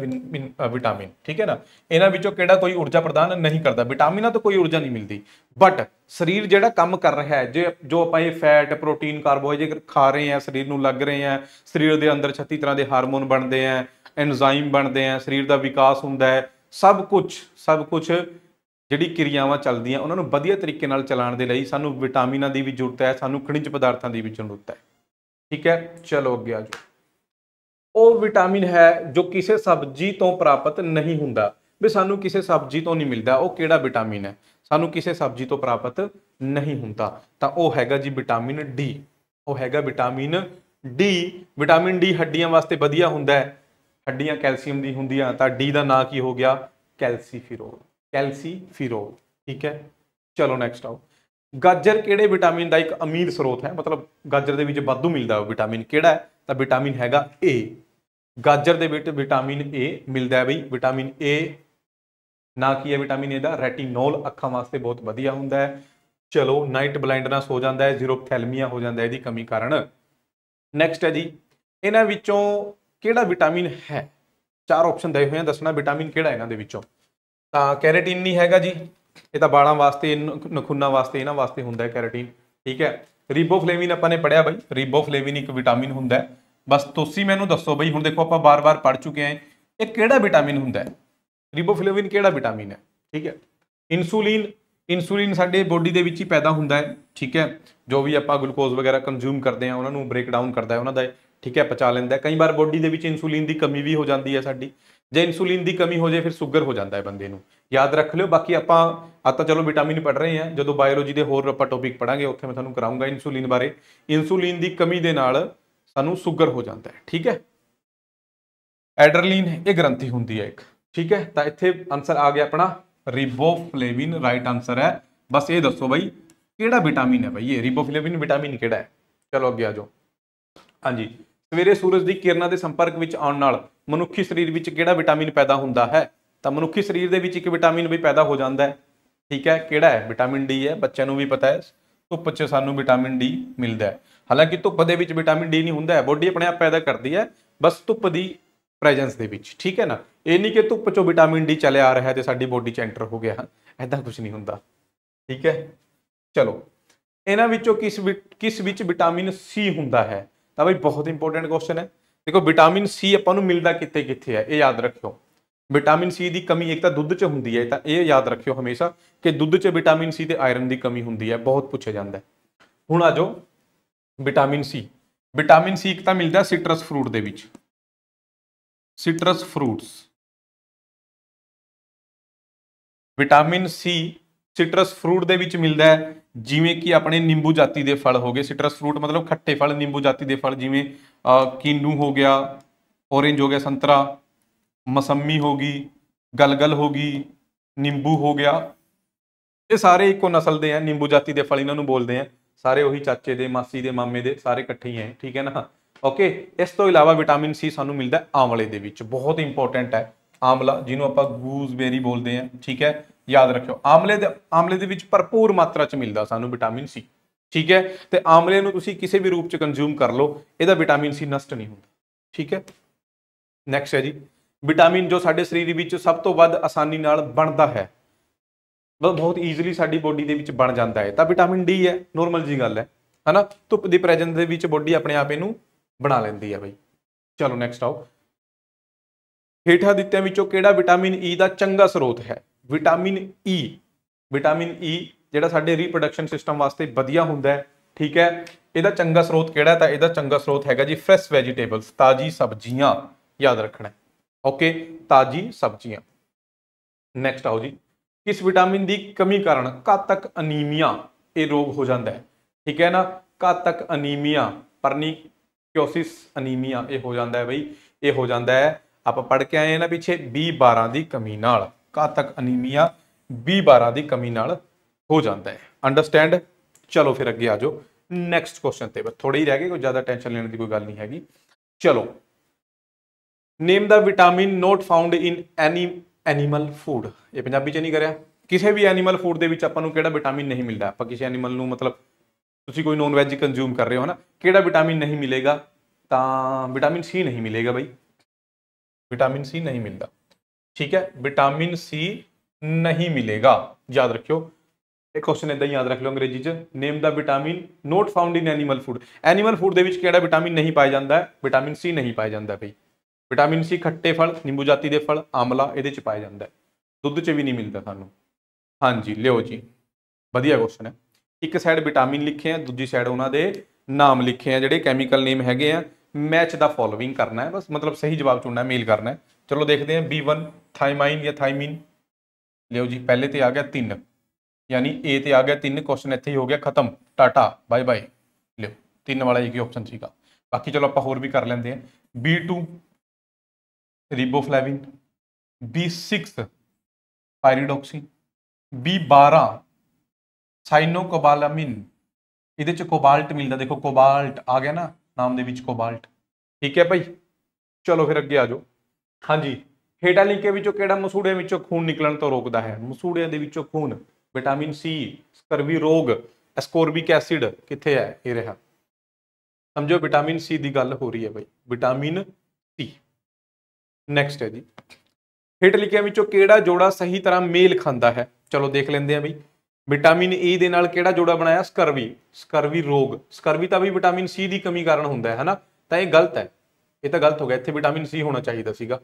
विटामिन, ठीक है ना। इन्हां विचों किहड़ा कोई ऊर्जा प्रदान नहीं करता, विटामिन तो कोई ऊर्जा नहीं मिलती, बट शरीर जिहड़ा काम कर रहा है, जो आपां ये फैट प्रोटीन कार्बोहाइड्रेट खा रहे हैं, शरीर नूं लग रहे हैं, शरीर के अंदर 36 तरह के हारमोन बनते हैं, एंजाइम बनते हैं, शरीर का विकास होंदा है, सब कुछ जिहड़ी क्रियावां चलदियां उन्हां नूं वधिया तरीके नाल चलाउण दे लई सानूं विटामिनां दी भी जरूरत है, सानूं खनिज पदार्थां दी भी जरूरत है, ठीक है। चलो अगे आ जाओ। ਉਹ विटामिन है जो किसी सब्जी तो प्राप्त नहीं हुंदा, भी सानू किसी सब्जी तो नहीं मिलता, वो किहड़ा विटामिन है, सानू किसी सब्जी तो प्राप्त नहीं हुंदा। तो वह हैगा जी विटामिन डी, वह हैगा विटामिन डी। विटामिन डी हड्डियां वास्ते वधिया हुंदा है, हड्डियां कैल्शियम दी हुंदियां, तो डी का नाम की हो गया कैल्सीफिरोल, कैल्सीफिरोल, ठीक है। चलो नेक्स्ट आओ। गाजर किहड़े विटामिन का एक अमीर स्रोत है, मतलब गाजर दे विच वाधू मिलता विटामिन किहड़ा है, तो विटामिन हैगा ए। गाजर दे विच विटामिन ए मिलता है बई, विटामिन ए ना की है विटामिन ए दा रेटिनोल, अखां वास्ते बहुत वधिया हुंदा है। चलो नाइट ब्लाइंडनेस हो जाता है, जीरोपथैलमिया हो जाता है इसकी कमी कारण। नैक्सट है जी, इन्हां विचों किहड़ा विटामिन है, 4 ऑप्शन दे हुए हैं, दसना विटामिन किहड़ा इन्हां दे विचों। तां कैरेटीन नहीं हैगा जी, ये तो बालों वास्ते नखूना वास्ते इन्हां वास्ते हुंदा है कैरेटीन, ठीक है। रिबोफ्लेविन आपां ने पढ़िया बई, रिबोफ्लेविन एक विटामिन हुंदा है, बस तुसीं मैनूं दसो बई। हुण देखो आपां बार-बार पढ़ चुके हैं, ये किहड़ा विटामिन हुंदा है, रिबोफ्लेविन किहड़ा विटामिन है, ठीक है। इंसूलिन साडे बॉडी दे विच ही पैदा हुंदा है, ठीक है। जो भी आपां ग्लूकोज वगैरह कंज्यूम करते हैं उन्होंने ब्रेक डाउन करता है उन्होंने, ठीक है, पचा लेंदा है। कई बार बॉडी दे विच इंसूलिन की कमी भी हो जाती है साडी, जे इंसूलिन की कमी हो जाए फिर शुगर हो जाता है बंदे नूं, याद रख लियो। बाकी आपां आता चलो विटामिन पढ़ रहे हैं, जो बायोलॉजी के होर आपां टॉपिक पढ़ांगे उत्थे मैं तुहानूं कराऊंगा इंसूलिन बारे। इंसूलिन की कमी दे नाल सानूं शुगर हो जाता है, ठीक है। एड्रेनलिन ये ग्रंथि हुंदी है एक, ठीक है, तो इत्थे आंसर आ गया अपना रिबोफ्लेविन, राइट आंसर है। बस ये दसो बई केड़ा विटामिन है बई ये रिबोफ्लेविन विटामिन केड़ा है। चलो अगे आ जाओ। हाँ जी, सवेरे सूरज की किरणों के संपर्क में आने नाल मनुखी शरीर में किहड़ा विटामिन पैदा होंदा है। तो मनुखी शरीर के विच एक विटामिन भी पैदा हो जाता है। ठीक है, किहड़ा है? विटामिन डी है। बच्चों को भी पता है धुप च सानू विटामिन डी मिलता है। हालांकि धुप दे विच विटामिन डी नहीं होंदा है, बॉडी अपने आप पैदा करती है बस धुप की प्रेजेंस दे विच। ठीक है ना, ये नहीं कि धुप चो विटामिन डी चले आ रहा है तो साडी बॉडी च एंटर हो गया, ऐसा कुछ नहीं होंदा। ठीक है, चलो इन्हां विचों किस विच विटामिन सी हुंदा है? तो भाई बहुत इंपोर्टेंट क्वेश्चन है। देखो विटामिन सी आपां नूं मिलदा कित्थे कित्थे है, ये याद रखियो। विटामिन सी की कमी एक तो दुध च होंदी है, तो ये याद रखियो हमेशा कि दुध च विटामिन सी ते आयरन की कमी होंदी है, बहुत पूछा जाता है। हुण आ जाओ विटामिन सी। विटामिन सी एक तो मिलता सिट्रस फ्रूट दे विच, citrus fruits. Vitamin C citrus fruit दे विच मिलता है, जिमें कि अपने नींबू जाति के फल हो गए। सिट्रस फ्रूट मतलब खट्टे फल, नींबू जाति के फल, जिमें कीनू हो गया, ऑरेंज हो गया, संतरा, मौसमी होगी, गलगल होगी, नींबू हो गया, ये सारे इको नस्ल के हैं। नींबू जाति के फल इन्हों बोलते हैं, सारे वही चाचे दे, मासी दे, मामे दे, सारे इकट्ठे ही हैं। ठीक है ना, ओके। इस तो इलावा विटामिन सी सानू मिलता है आंवले दे विच, बहुत इंपोर्टेंट है आंवला, जिन्हों आप गूसबेरी बोलते हैं। ठीक है, याद रखियो आंवले दे विच भरपूर मात्रा च मिलता सानू विटामिन सी। ठीक है, तो आंवले नूं तुसीं किसी भी रूप च कंज्यूम कर लो, यदा विटामिन सी नष्ट नहीं होता। ठीक है, नैक्सट है जी विटामिन जो साडे शरीर विच सब तो वध आसानी नाल बनता है, बहुत ईजिली साडी बॉडी दे विच बन जाता है, तो विटामिन डी है। नॉर्मल जी गल है ना, धुप की प्रेजेंस दे विच बॉडी अपने आप इनू बना लैंदी है बई। चलो नैक्सट आओ, हेठा दित्तियां विचों किहड़ा विटामिन ई का चंगा स्रोत है? विटामिन ई, विटामिन ई जिहड़ा साडे रीप्रोडक्शन सिस्टम वास्ते वधिया हुंदा है। ठीक है, इहदा चंगा स्रोत किहड़ा है? तो इहदा चंगा स्रोत हैगा जी फ्रैश वैजीटेबल्स, ताजी सब्जियां, याद रखना है। ओके, ताजी सब्जियां। नैक्सट आओ जी, किस विटामिन की कमी कारण घातक अनीमिया ये रोग हो जाता है? ठीक है ना, घातक अनीमिया, परनीक्योसिस अनीमिया ये हो जाता है बई, ये हो जाता है, आप पढ़ के आए ना पीछे, B12 की कमी नाल घातक अनीमिया B12 की कमी नाल हो जाता है। अंडरस्टैंड? चलो फिर अगे आ जाओ नैक्सट क्वेश्चन ते, थोड़े ही रह गए, कोई ज़्यादा टेंशन लेने की कोई गल नहीं हैगी। चलो, name the vitamin not found in any animal food, ये पंजाबी च नहीं करिया। किसी भी एनीमल फूड के आपां नूं किहड़ा विटामिन नहीं मिलता? आप किसी एनीमल नूं मतलब तुसीं कोई नॉन वैज कंज्यूम कर रहे हो ना, किहड़ा विटामिन नहीं मिलेगा? तो विटामिन सी नहीं मिलेगा बई, विटामिन सी नहीं मिलता। ठीक है, विटामिन सी नहीं मिलेगा, याद रखियो। एक क्वेश्चन इदा ही याद रख लो अंग्रेजी च, name the vitamin not found in animal food. Animal food के किहड़ा विटामिन नहीं पाया जाता है? विटामिन सी नहीं पाया जाता है बई। विटामिन सी खट्टे फल, नींबू जाति के फल, आंवला ये पाया जाता है, दुध च भी नहीं मिलता सानू। हाँ जी, लियो जी, वधिया क्वेश्चन है। एक साइड विटामिन लिखे हैं, दूजी साइड उन्होंने नाम लिखे हैं, जोड़े कैमिकल नेम है। मैच द फॉलोइंग करना है, बस मतलब सही जवाब चुनना है, मेल करना है। चलो देखते हैं, B1 थाइमाइन या थाइमीन। लियो जी, पहले तो आ गया 3, यानी ए ते आ गया 3, क्वेश्चन इत्थे ही हो गया खत्म, टाटा बाय बाय। लियो 3 वाला एक ही ऑप्शन सीगा, बाकी चलो आप होर भी कर लेंगे हैं। B2 riboflavin, B6 pyridoxine, B12 cyanocobalamin, ये कोबाल्ट मिलता, देखो कोबाल्ट आ गया ना नाम दे कोबाल्ट। ठीक है भाई, चलो फिर अगे आ जाओ। हाँ जी, हेठा लिखे विचों किहड़ा मसूड़े विचों खून निकलन तो रोकता है? मसूड़े दे विचों खून, विटामिन सी, स्कर्वी रोग, एस्कोर्बिक एसिड कित्थे है? ये रहा, समझो विटामिन सी की गल हो रही है भाई, विटामिन सी। नैक्सट है जी, हेठ लिखिया विचों किहड़ा जोड़ा सही तरह मेल खाता है? चलो देख लेंगे हैं भाई। विटामिन ई दे नाल किहड़ा जोड़ा बनाया? स्कर्वी, स्कर्वी रोग। स्कर्वी तो भी विटामिन सी की कमी कारण होंदा है ना, तो यह गलत है, ये तो गलत हो गया, इत्थे विटामिन सी होना चाहिए सीगा।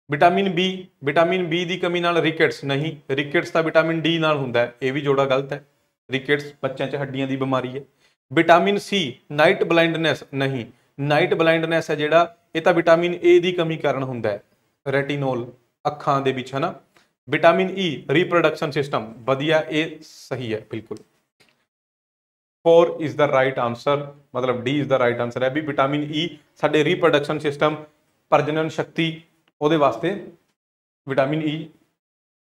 विटामिन बी की कमी नाल रिकेट्स, नहीं, रिकेट्स तो विटामिन डी नाल हुंदा है, ये भी जोड़ा गलत है। रिकेट्स बच्चों च हड्डियां की बीमारी है। विटामिन सी नाइट ब्लाइंडनेस, नहीं, नाइट ब्लाइंडनेस है जिहड़ा, ये तो विटामिन ए की कमी कारण हुंदा है, रेटिनोल अखां दे विच है ना। विटामिन ई रिप्रोडक्शन सिस्टम, वधिया, ये सही है बिल्कुल। 4 इज द राइट आंसर, मतलब D is the right answer है भी। विटामिन ई साडे रिप्रोडक्शन सिस्टम, प्रजनन शक्ति ਉਹਦੇ ਵਾਸਤੇ विटामिन ई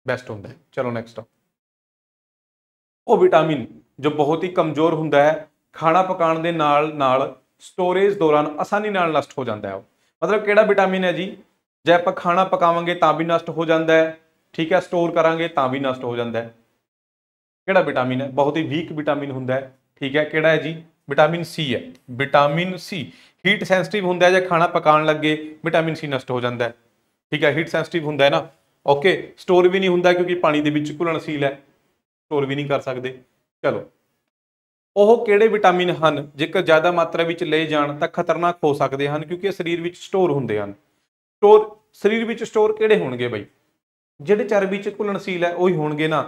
बेस्ट होंगे। चलो नेक्स्ट, वो विटामिन जो बहुत ही कमजोर होंगे है, खाना पकाने के नाल स्टोरेज दौरान आसानी नाल नष्ट हो जाता है। मतलब किहड़ा विटामिन है जी, जे आप खाना पकावांगे तां भी नष्ट हो जाता है, ठीक है, स्टोर करांगे तां भी नष्ट हो जाता है। किहड़ा विटामिन है, बहुत ही वीक विटामिन होंगे है, ठीक है, किहड़ा है जी, विटामिन सी है। विटामिन सी हीट सेंसिटिव होंगे है, जो खाना पकाने लगे विटामिन सी नष्ट हो जाता है, ठीक है, हीट सेंसिटिव होंगे है ना। ओके, स्टोर भी नहीं होंगे क्योंकि पानी के विच घुलनशील है, स्टोर भी नहीं कर सकते। चलो, ਉਹ ਕਿਹੜੇ ਵਿਟਾਮਿਨ ਹਨ ਜੇਕਰ ਜ਼ਿਆਦਾ ਮਾਤਰਾ ਵਿੱਚ ਲਏ ਜਾਣ ਤਾਂ ਖਤਰਨਾਕ ਹੋ ਸਕਦੇ ਹਨ ਕਿਉਂਕਿ ਸਰੀਰ ਵਿੱਚ ਸਟੋਰ ਹੁੰਦੇ ਹਨ। ਸਟੋਰ ਸਰੀਰ ਵਿੱਚ ਸਟੋਰ ਕਿਹੜੇ ਹੋਣਗੇ ਬਈ, ਜਿਹੜੇ ਚਰਬੀ ਚ ਘੁਲਣਸ਼ੀਲ ਹੈ ਉਹੀ ਹੋਣਗੇ ਨਾ।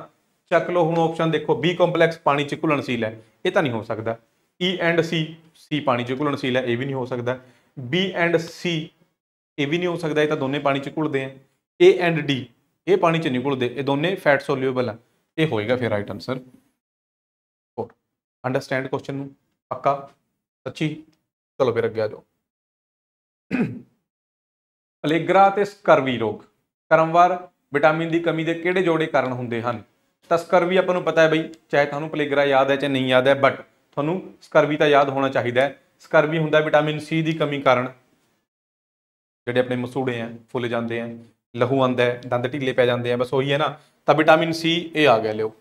ਚੱਕ ਲਓ ਹੁਣ ਆਪਸ਼ਨ ਦੇਖੋ, ਬੀ ਕੰਪਲੈਕਸ ਪਾਣੀ ਚ ਘੁਲਣਸ਼ੀਲ ਹੈ, ਇਹ ਤਾਂ ਨਹੀਂ ਹੋ ਸਕਦਾ। ਈ ਐਂਡ ਸੀ, ਸੀ ਪਾਣੀ ਚ ਘੁਲਣਸ਼ੀਲ ਹੈ, ਇਹ ਵੀ ਨਹੀਂ ਹੋ ਸਕਦਾ। ਬੀ ਐਂਡ ਸੀ, ਇਹ ਵੀ ਨਹੀਂ ਹੋ ਸਕਦਾ, ਇਹ ਤਾਂ ਦੋਨੇ ਪਾਣੀ ਚ ਘੁਲਦੇ ਆ। ਏ ਐਂਡ ਡੀ, ਇਹ ਪਾਣੀ ਚ ਨਹੀਂ ਘੁਲਦੇ, ਇਹ ਦੋਨੇ ਫੈਟ ਸੋਲਿਊਬਲ ਆ, ਇਹ ਹੋਏਗਾ ਫਿਰ ਰਾਈਟ ਆਨਸਰ। अंडरस्टैंड क्वेश्चन पक्का सच्ची। चलो फिर अगे आ जाओ। पलेगरा ते स्कर्वी रोग क्रमवार विटामिन की कमी के किहड़े जोड़े कारण होंदे हन। तो स्कर्वी आपां नूं पता है बई, चाहे तुहानूं पलेगरा याद है चाहे नहीं याद है, बट तुहानूं स्कर्वी तो याद होना चाहिए। स्कर्वी हुंदा विटामिन सी की कमी कारण, जिहड़े अपने मसूड़े हैं फुल जाते हैं, लहू आंदा है, दंद ढीले पै जाते हैं, बस वही है ना। तो विटामिन सी ये आ गया, लिओ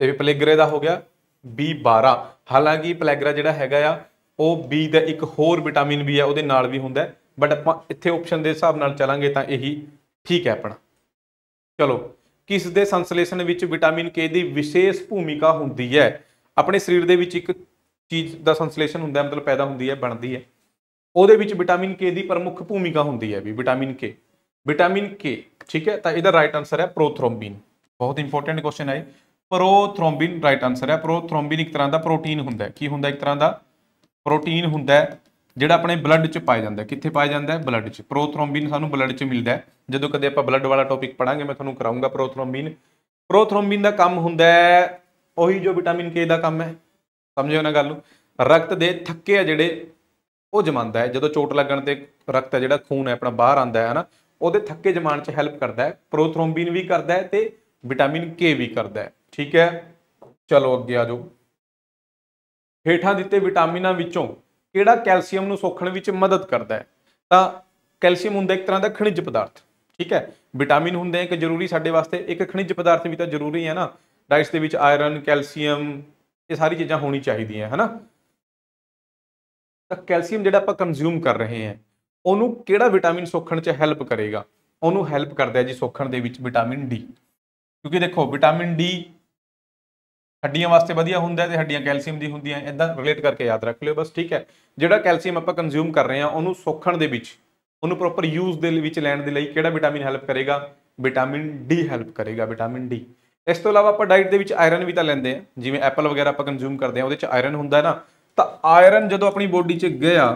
ये पलेगरे का हो गया B12। हालांकि पलैगरा जिहड़ा हैगा आ वो बी का एक होर विटामिन भी है, वो नाल भी हुंदा है, बट आपां इत्थे ऑप्शन के हिसाब नाल चलांगे तो यही ठीक है अपना। चलो, किस दे संश्लेषण विच विटामिन के की विशेष भूमिका हुंदी है। अपने शरीर दे विच एक चीज़ का संश्लेषण हुंदा है, मतलब पैदा हुंदी है, बनती है, ਉਹਦੇ ਵਿੱਚ विटामिन के की प्रमुख भूमिका हुंदी है भी, विटामिन के, ठीक है। तो इसका राइट आंसर है प्रोथ्रोम्बिन। बहुत इंपॉर्टेंट क्वेश्चन है, प्रोथ्रोम्बिन राइट आंसर है। प्रोथ्रोम्बिन एक तरह का प्रोटीन होंदा है, की होंदा एक तरह का प्रोटीन होंदा है जिहड़ा अपने ब्लड च पाया जाता है। कित्थे पाया जाता है, ब्लड च। प्रोथ्रोम्बिन सानू ब्लड च मिलता है, जो कदे आपां ब्लड वाला टॉपिक पढ़ांगे मैं तुहानूं कराऊंगा प्रोथ्रोम्बिन। प्रोथ्रोम्बिन का काम हुंदा है ਉਹੀ जो विटामिन के का काम है, समझो ना गल नूं। रक्त दे थक्के आ जिहड़े ਉਹ ਜਮਾਉਂਦਾ है, ਜਦੋਂ चोट लगन ते रक्त है जिहड़ा खून है अपना बाहर आंदा है ना, ਉਹਦੇ थक्के जमान च हैल्प करता है। प्रोथ्रोम्बिन भी करता है ते विटामिन के भी करता है, ठीक है। चलो अगे आ जाओ। हेठां दिते विटामिनां विचों किहड़ा कैल्शियम नूं सोखण विच मदद करता है। तो कैल्शियम हुंदा एक तरह का खनिज पदार्थ, ठीक है। विटामिन हुंदे एक जरूरी साडे वास्ते, एक खनिज पदार्थ भी तो जरूरी है ना। डाइट्स दे विच आयरन, कैल्शियम, ये सारी चीज़ां होनी चाहिए है ना। तो कैल्शियम जिहड़ा आपां कंज्यूम कर रहे हैं ਉਹਨੂੰ ਕਿਹੜਾ विटामिन सोखण च हैल्प करेगा, ਉਹਨੂੰ हैल्प करता है जी सोखण दे विच विटामिन डी। क्योंकि देखो विटामिन डी हड्डियां वास्ते वधिया हुंदा है ते हड्डियां कैल्शियम दी हुंदियां, इदां रिलेट करके याद रख लियो बस, ठीक है। जिहड़ा कैल्शियम आपां कंज्यूम कर रहे हैं ਉਹਨੂੰ सोखण दे विच, ਉਹਨੂੰ प्रॉपर यूज दे विच लैण दे लई किहड़ा विटामिन हैल्प करेगा, विटामिन डी हैल्प करेगा, विटामिन डी। इस तो इलावा आपां डाइट दे विच आयरन भी तां लैंदे हैं, जिवें एप्पल वगैरह आपां कंज्यूम करदे हैं, ਉਹਦੇ च आयरन हुंदा है ना। तो आयरन जदों अपनी बॉडी च गया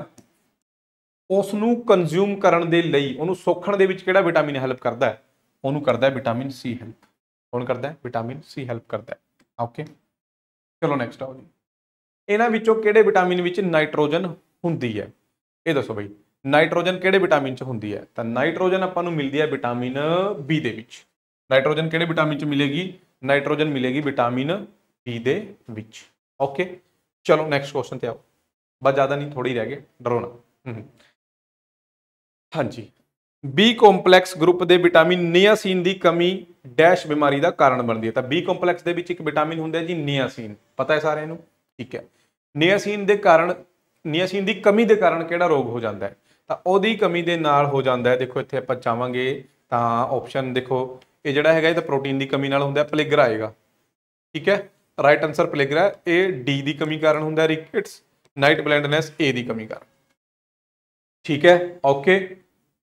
उसनूं कंज्यूम करन दे लई ਉਹਨੂੰ सोखण दे विच किहड़ा विटामिन हैल्प करदा है, ਉਹਨੂੰ करदा है विटामिन सी हैल्प। कौन करता है, विटामिन सी हैल्प करता है, ओके। चलो नेक्स्ट आओ जी। इन्हां विचों किहड़े विटामिन विच नाइट्रोजन हुंदी है, ये दसो बई। नाइट्रोजन किहड़े विटामिन च हुंदी है, तो नाइट्रोजन आपां नूं मिलदी है विटामिन बी दे विच। नाइट्रोजन किहड़े विटामिन च मिलेगी, नाइट्रोजन मिलेगी विटामिन बी दे विच, ओके। चलो नेक्स्ट क्वेश्चन ते आओ, बस ज़्यादा नहीं, थोड़ी रह गए, डरो ना। हाँ जी, बी कॉम्पलैक्स ग्रुप के विटामिन नियासीन की कमी डैश बीमारी का कारण बनती है। तो बी कॉम्पलैक्स के एक विटामिन होंगे जी नियासीन, पता है सारे नूं, ठीक है। नियासीन के कारण, नियासीन की कमी के कारण किहड़ा रोग हो जाता है, तो ਉਹਦੀ कमी के नाल हो जाता है। देखो इत्थे आपां चाहांगे तो ऑप्शन देखो, ये जिहड़ा हैगा तो प्रोटीन की कमी नाल हुंदा, प्लेगरा आएगा, ठीक है। Right answer pellagra. A D की कमी कारण हुंदा रिकेट्स, नाइट ब्लाइंडनेस ए की कमी कारण, ठीक है, ओके,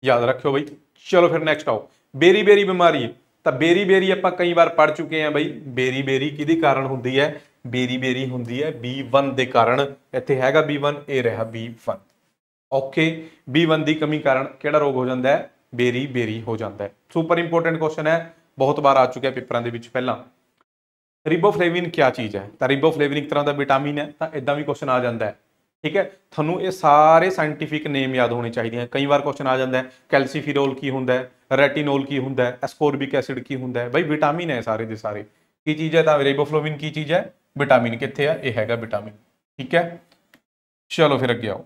याद रखियो बई। चलो फिर नेक्स्ट आओ, बेरी बेरी बीमारी। तो बेरी बेरी आपां कई बार पढ़ चुके हैं बई। बेरी बेरी किहदे कारण हुंदी है, बेरी बेरी हुंदी है B1 के कारण। इत्थे हैगा B1, ए रहा B1, ओके। B1 की कमी कारण किहड़ा रोग हो जाता है, बेरी बेरी हो जाता है। सुपर इंपोर्टेंट क्वेश्चन है, बहुत बार आ चुका है पेपरों के विच पहला। रिबोफ्लेविन क्या चीज़ है, तो रिबोफ्लेविन एक तरह का विटामिन है, तो इदां भी क्वेश्चन आ जाता है। ठीक है, थानू ये सारे साइंटिफिक नेम याद होने चाहिए। कई बार क्वेश्चन आ जाता है कैल्सीफिरोल की होंदा है, रेटिनोल की होंदा है, एस्कोर्बिक एसिड की होंदा है। बई विटामिन है सारे दे सारे। की चीज़ है? तो रिबोफ्लोविन की चीज़ है? विटामिन। कित्थे है? ये हैगा विटामिन। ठीक है, चलो फिर अगे आओ।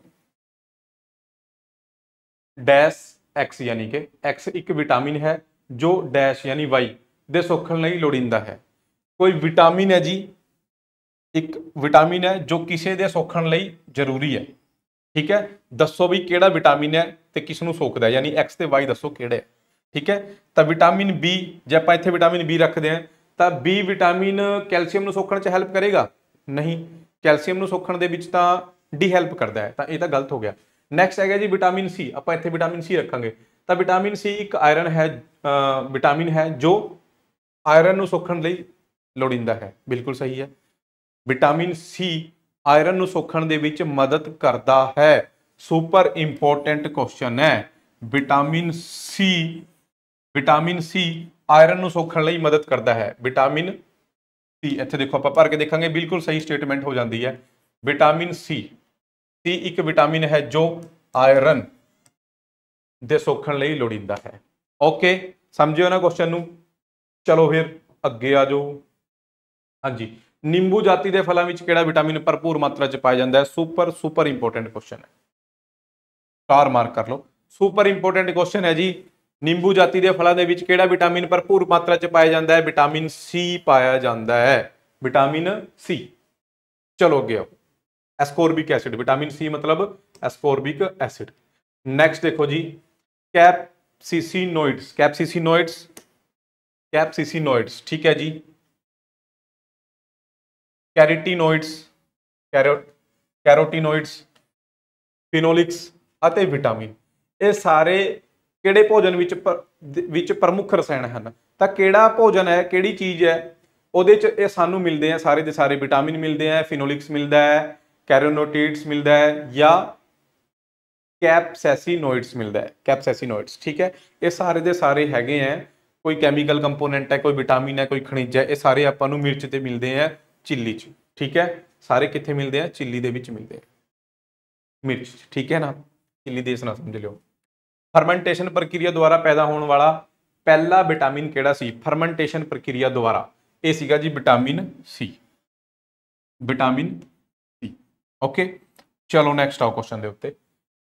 डैश एक्स यानी कि एक्स एक विटामिन है जो डैश यानी वाई दे सोखण लई लोड़ींदा है। कोई विटामिन है जी, एक विटामिन है जो किसी दे सोखण लई जरूरी है। ठीक है, दसो भी किहड़ा विटामिन है तो किसनू सोखदा है, यानी एक्स ते वाई दसो किहड़े है। ठीक है, तो विटामिन बी, जे आपां इत्थे विटामिन बी रखते हैं तो बी विटामिन कैल्शियम नू सोखण च हैल्प करेगा? नहीं, कैल्शियम नू सोखण दे विच तां डी हैल्प करता है, तो यह तो गलत हो गया। नैक्सट है जी विटामिन सी, आपां इत्थे विटामिन सी रखांगे तो विटामिन सी एक आयरन है, विटामिन है जो आयरन नू सोखण लई लोड़ींदा है। बिल्कुल सही है, विटामिन सी आयरन नू सोखण दे विच मदद करता है। सुपर इंपोर्टेंट क्वेश्चन है। विटामिन सी आयरन नू सोखण लई मदद करता है। विटामिन सी इत्थे देखो आपां भर के देखांगे, बिल्कुल सही स्टेटमेंट हो जाती है। विटामिन सी एक विटामिन है जो आयरन दे सोखण लई लोड़ींदा है। ओके, समझियो ना क्वेश्चन नू। चलो फिर अगे आ जाओ। हाँ जी, नींबू जाति के फलों में किहड़ा विटामिन भरपूर मात्रा च पाया जाता है? सुपर इंपोर्टेंट क्वेश्चन है, स्टार मार्क कर लो। सुपर इंपोर्टेंट क्वेश्चन है जी, नींबू जाति के फलों के किहड़ा विटामिन भरपूर मात्रा च पाया जाता है? विटामिन सी पाया जाता है, विटामिन सी। चलो अगे आओ। एस्कोर्बिक एसिड, विटामिन सी मतलब एस्कोर्बिक एसिड। नेक्स्ट देखो जी, कैप्सिसिनोइड्स, ठीक है जी, कैरोटीनोइड्स, कैरोटीनोइड्स, फिनोलिक्स ਅਤੇ विटामिन, ये सारे ਕਿਹੜੇ ਭੋਜਨ ਵਿੱਚ प्रमुख रसायन हैं। तो ਕਿਹੜਾ ਭੋਜਨ है, ਕਿਹੜੀ चीज़ है, ਉਹਦੇ ਚ ਇਹ ਸਾਨੂੰ मिलते हैं सारे के सारे। विटामिन मिलते हैं, फिनोलिक्स मिलता है, कैरोटीनोइड्स मिलता है, या कैप्सैसिनोइड्स मिलता है, कैप्सैसिनोइड्स। ठीक है, ये सारे के सारे हैगे हैं। कोई कैमिकल कंपोनेंट है, कोई विटामिन है, कोई खनिज है, ये सारे आपां नूं मिर्च ते मिलते हैं चिल्ली च। ठीक है, सारे कित्थे मिलते हैं? चिल्ली दे विच मिलते हैं, मिर्च। ठीक है ना, चिल्ली देश ना समझ लो। फरमेंटेशन प्रक्रिया द्वारा पैदा होने वाला पहला विटामिन किहड़ा सी? फरमेंटेशन प्रक्रिया द्वारा ये सीगा जी vitamin C, vitamin C. Okay, चलो नेक्स्ट आओ क्वेश्चन दे उत्ते।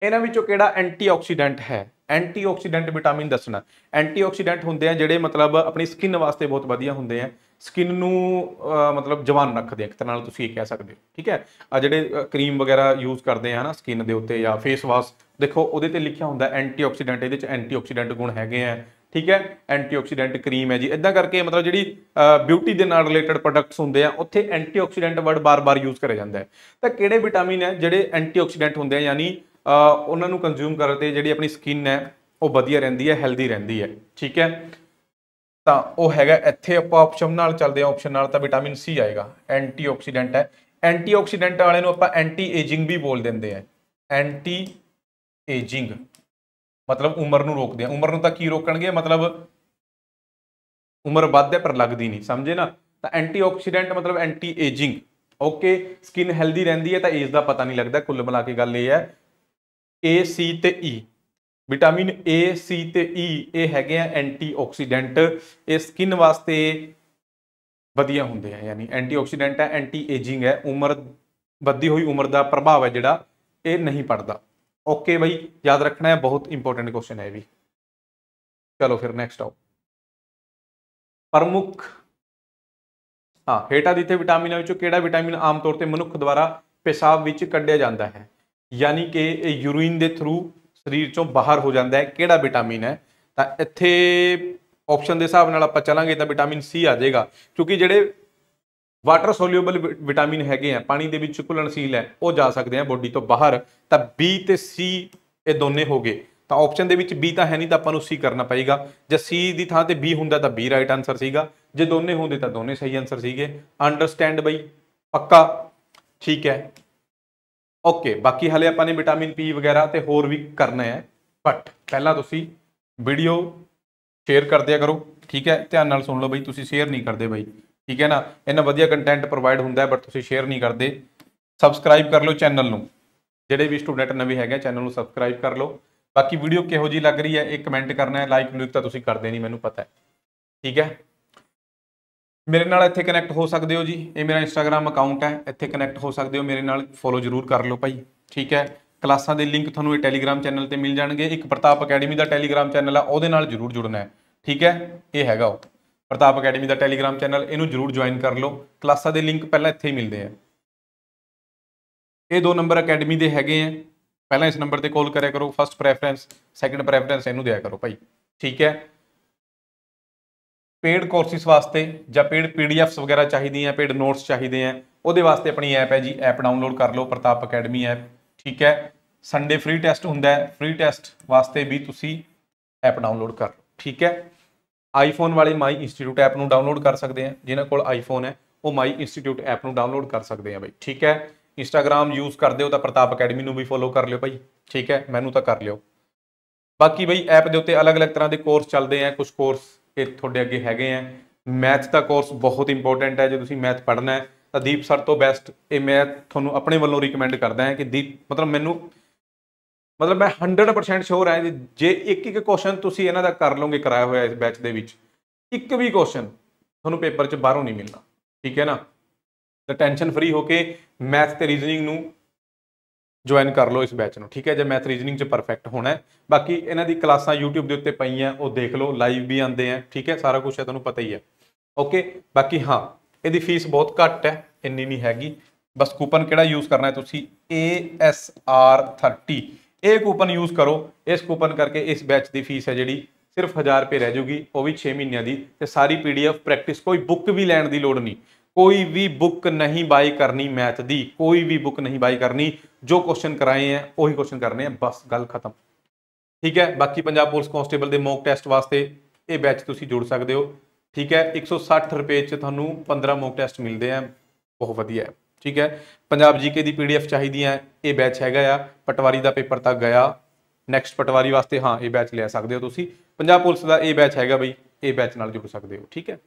इन्हां विचों किहड़ा एंटीऑक्सीडेंट है? एंटीऑक्सीडेंट विटामिन दसना। एंटीऑक्सीडेंट होंदे हैं जिहड़े मतलब अपनी स्किन वास्ते बहुत वधिया होंदे हैं, स्किन नूं मतलब जवान रखते हैं, एक तरह नाल तुसीं ये कह सकते हो। ठीक है, आ जिहड़े क्रीम वगैरह यूज़ करते हैं ना स्किन दे उत्ते या फेस वाश, देखो उहदे ते लिखिया हुंदा एंटीऑक्सीडेंट, इहदे च एंटीऑक्सीडेंट गुण हैगे हैं। ठीक है, एंटीऑक्सीडेंट क्रीम है जी। इदां करके मतलब जिहड़ी ब्यूटी दे नाल रिलेटेड प्रोडक्ट्स हुंदे हैं उत्थे एंटीऑक्सीडेंट वर्ड बार-बार यूज़ करे जांदा है। तां किहड़े विटामिन है जिहड़े एंटीऑक्सीडेंट हुंदे हैं, यानी ਉਹਨਾਂ ਨੂੰ ਕੰਜ਼ਿਊਮ ਕਰਨ ਤੇ ਜਿਹੜੀ ਆਪਣੀ ਸਕਿਨ ਹੈ ਉਹ ਵਧੀਆ ਰਹਿੰਦੀ ਹੈ, ਹੈਲਦੀ ਰਹਿੰਦੀ ਹੈ। ਠੀਕ ਹੈ, ਤਾਂ ਉਹ ਹੈਗਾ ਇੱਥੇ ਆਪਾਂ ਆਪਸ਼ਨ ਨਾਲ ਚੱਲਦੇ ਹਾਂ, ਆਪਸ਼ਨ ਨਾਲ ਤਾਂ ਵਿਟਾਮਿਨ ਸੀ ਆਏਗਾ। ਐਂਟੀਆਕਸੀਡੈਂਟ ਹੈ, ਐਂਟੀਆਕਸੀਡੈਂਟ ਵਾਲੇ ਨੂੰ ਆਪਾਂ ਐਂਟੀ ਏਜਿੰਗ ਵੀ ਬੋਲ ਦਿੰਦੇ ਆ। ਐਂਟੀ ਏਜਿੰਗ मतलब उम्र ਨੂੰ रोकते हैं। उम्र ਨੂੰ ਤਾਂ ਕੀ ਰੋਕਣਗੇ, मतलब उम्र ਵੱਧਦੇ पर लगती नहीं, समझे ना। तो एंटीऑक्सीडेंट मतलब anti ageing. Okay, skin healthy रहती है तो एज का पता नहीं लगता। कुल मिला के गल ये है, ए सी ते ई, विटामिन ए सी ते ई ये हैगे एंटीऑक्सीडेंट, ये स्किन वास्ते वधिया होंदे हैं। यानी एंटीऑक्सीडेंट है, एंटी एजिंग है, उम्र बढ़ती हुई उम्र का प्रभाव है जिहड़ा ये नहीं पड़ता। ओके भाई, याद रखना है, बहुत इंपॉर्टेंट क्वेश्चन है भी। चलो फिर नेक्स्ट आओ। प्रमुख हाँ हेठा दिते विटामिनों विचों किहड़ा विटामिन आम तौर पर मनुख द्वारा पेशाब विच कढ़िया जाता है, यानी कि यूरीन के थ्रू शरीर चों बाहर हो जाता है, किहड़ा विटामिन है। तो इत्थे ऑप्शन के हिसाब नाल आपां चलांगे तो विटामिन सी आ जाएगा, क्योंकि जिहड़े वाटर सोल्यूबल विटामिन हैगे हैं, पानी दे विच घुलनशील है, वो जा सकते हैं बॉडी तो बाहर। तो बी ते सी ये दोने हो गए। तो ऑप्शन दे विच बी तो है नहीं, तो आपां नूं सी करना पएगा। जे सी दी थां ते बी हुंदा तो बी राइट आंसर सीगा, जे दोने होंदे तो दोने सही आंसर सीगे। अंडरस्टैंड बई, पक्का? ठीक है, ओके। बाकी हाले आपां ने विटामिन पी वगैरह तो होर भी करना है, बट पहला तुसीं वीडियो शेयर कर दिया करो। ठीक है, ध्यान नाल सुन लो बई, तुसीं शेयर नहीं करते बई। ठीक है ना, इन्ना वधिया कंटेंट प्रोवाइड होंदा है बट तुसीं शेयर नहीं करते। सबसक्राइब कर लो चैनल नूं, ਜਿਹੜੇ ਵੀ ਸਟੂਡੈਂਟ ਨਵੇਂ ਹੈਗੇ ਚੈਨਲ ਨੂੰ ਸਬਸਕ੍ਰਾइब कर लो। बाकी वीडियो किहो जी लग रही है ये कमेंट करना है, लाइक लुक तो तुसीं करदे नहीं मैनूं पता है, ठीक है। मेरे नाल इत्थे कनैक्ट हो सकते हो जी, ये मेरा इंस्टाग्राम अकाउंट है, इत्थे कनैक्ट हो सकते हो मेरे नाल, फॉलो जरूर कर लो भाई, ठीक है। क्लासां दे लिंक तुहानूं टैलीग्राम चैनल ते मिल जाणगे। एक प्रताप अकैडमी का टैलीग्राम चैनल है, उहदे नाल जरूर जुड़ना है, ठीक है। ये हैगा वो प्रताप अकैडमी का टैलीग्राम चैनल, इहनूं जरूर ज्वाइन कर लो। क्लासां दे लिंक पहलां इत्थे ही मिलते हैं। ये 2 नंबर अकैडमी के हैगे हैं, पहला इस नंबर पर कॉल करा करो, फस्ट प्रैफरेंस सैकेंड प्रैफरेंस इनू दिया करो भाई, ठीक है। पेड कोर्सिस वास्ते या पेड PDF वगैरह चाहिए, पेड नोट्स चाहिए हैं, वो वास्ते अपनी ऐप है जी, ऐप डाउनलोड कर लो, प्रताप अकैडमी ऐप, ठीक है। संडे फ्री टैसट होंगे, फ्री टैसट वास्ते भी तुसी ऐप डाउनलोड कर लो, ठीक है। आईफोन वाले माई इंस्टीट्यूट ऐप को डाउनलोड कर सकते हैं, जिन्होंने को आईफोन है वो माई इंस्टीट्यूट ऐप को डाउनलोड कर सकते हैं भाई, ठीक है। इंस्टाग्राम यूज़ करते हो तो प्रताप अकैडमी भी फॉलो कर लियो भाई, ठीक है, मैनू तो कर लियो। बाकी भाई ऐप के उत्ते अलग अलग तरह के कोर्स चलते हैं, कुछ कोर्स ये थोड़े अगे हैगे हैं। मैथ का कोर्स बहुत इंपोर्टेंट है, जो तुसीं मैथ पढ़ना है तो दीप सर तो बेस्ट ये मैं थोनों अपने वालों रिकमेंड करदा है कि दीप मतलब मैनू मतलब मैं 100% श्योर है जे एक एक क्वेश्चन तुसीं इन्हां दा कर लोगे कराया होया इस बैच दे विच, एक भी क्वेश्चन थोनों पेपर च बाहरों नहीं मिलना, ठीक है ना। तो टेंशन फ्री होके मैथ ते रीजनिंग नूं ज्वाइन कर लो इस बैच में, ठीक है, जब मैथ रीजनिंग च परफेक्ट होना है। बाकी इन्हां दी क्लासां यूट्यूब के उत्ते पईयां वो देख लो, लाइव भी आते हैं, ठीक है, सारा कुछ है तुहानूं पता ही है, ओके। बाकी हाँ इहदी फीस बहुत घट है, इन्नी नहीं हैगी। बस कूपन किहड़ा यूज़ करना है तुसीं ASR30 ये कूपन यूज़ करो। इस कूपन करके इस बैच की फीस है जी सिर्फ 1000 रुपये रह जूगी, वो भी 6 महीनों की, ते सारी PDF प्रैक्टिस, कोई बुक भी लैण की लोड़ नहीं, कोई भी बुक नहीं बाई करनी मैथ दी, कोई भी बुक नहीं बाई करनी, जो क्वेश्चन कराए हैं वही क्वेश्चन करने हैं, बस गल खत्म, ठीक है। बाकी पंजाब पुलिस कांस्टेबल के मॉक टेस्ट वास्ते ये बैच तुसीं जुड़ सकते हो, ठीक है। 160 रुपये च तुहानूं 15 मॉक टेस्ट मिलते हैं, बहुत वधिया है, ठीक है। पंजाब GK की PDF चाहिए है, ये बैच हैगा, पटवारी का पेपर तक गया, नैक्सट पटवारी वास्ते हाँ ये बैच ले सकते हो तुसीं। पंजाब पुलिस का ये बैच हैगा बई, ये बैच नाल जुड़ सकते हो, ठीक है।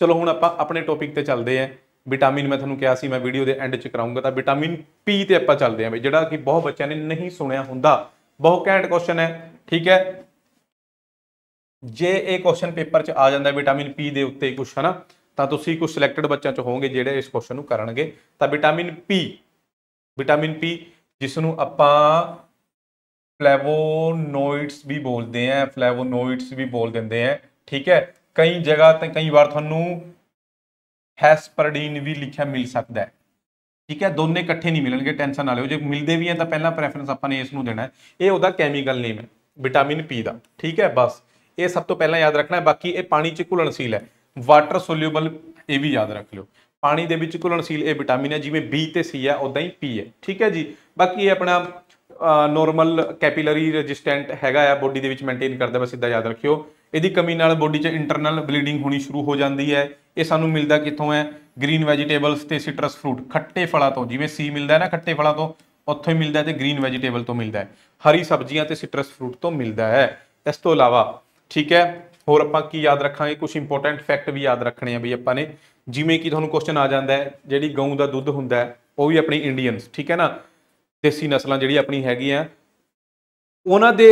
चलो हुण आपां अपने टॉपिक ते चलते हैं। विटामिन मैं तुहानूं कहा सी मैं वीडियो के एंड च कराऊंगा, तो विटामिन P ते आपां चलते हैं बई, जिहड़ा कि बहुत बच्चों ने नहीं सुनिया हुंदा, बहुत घैंट क्वेश्चन है, ठीक है। जे ये क्वेश्चन पेपर च आ जाता है विटामिन P दे उत्ते कुछ है ना, तो तुसीं कुछ सिलैक्टेड बच्चों च होवोगे जिहड़े इस क्वेश्चन नूं करनगे। तो विटामिन P जिसनूं आपां फ्लैवोनोइड्स भी बोलते हैं, फ्लैवोनोइड्स भी बोल देंगे हैं, ठीक है। कई जगह तो कई बार थानू हैस्परडीन भी लिखा मिल सकता है, ठीक है, दोनों इकट्ठे नहीं मिलेंगे, टेंशन ना लो, जो मिलते भी हैं तो पहला प्रैफरेंस आपने इसनूं देना है, ये उसका कैमिकल नेम है विटामिन P का, ठीक है। बस ये सब तो पहला याद रखना है। बाकी ये पानी च घुलनशील है, वाटर सोल्यूबल, ये भी याद रख लो, पानी दे विच घुलनशील ये विटामिन है, जिवें B ते C है उदा ही P है, ठीक है जी। बाकी ये अपना नॉर्मल कैपिलरी रजिस्टेंट हैगा आ, बॉडी दे विच मेनटेन करदा, बस इदा याद रखियो। इहदी कमी नाल बॉडी च इंटरनल ब्लीडिंग होनी शुरू हो जाती है। ये सानू मिलता कित्थों है, ग्रीन वैजीटेबल्स ते सिट्रस फ्रूट, खट्टे फलों तो, जिवें C मिलता है ना खट्टे फलों तो, उत्थों ही मिलता है, तो ग्रीन वैजीटेबल तो मिलता है, हरी सब्जियां ते सिट्रस फ्रूट तो मिलता है। इस तो इलावा ठीक है होर आपां की याद रखांगे, कुछ इंपोर्टेंट फैक्ट भी याद रखने हैं भी आपां ने, जिवें कि तुहानूं क्वेश्चन आ जाता है जिहड़ी गऊ का दुध हुंदा है वो भी अपनी इंडियंस, ठीक है ना, देसी नस्लां जिहड़ी अपनी हैगियां, उन्हां दे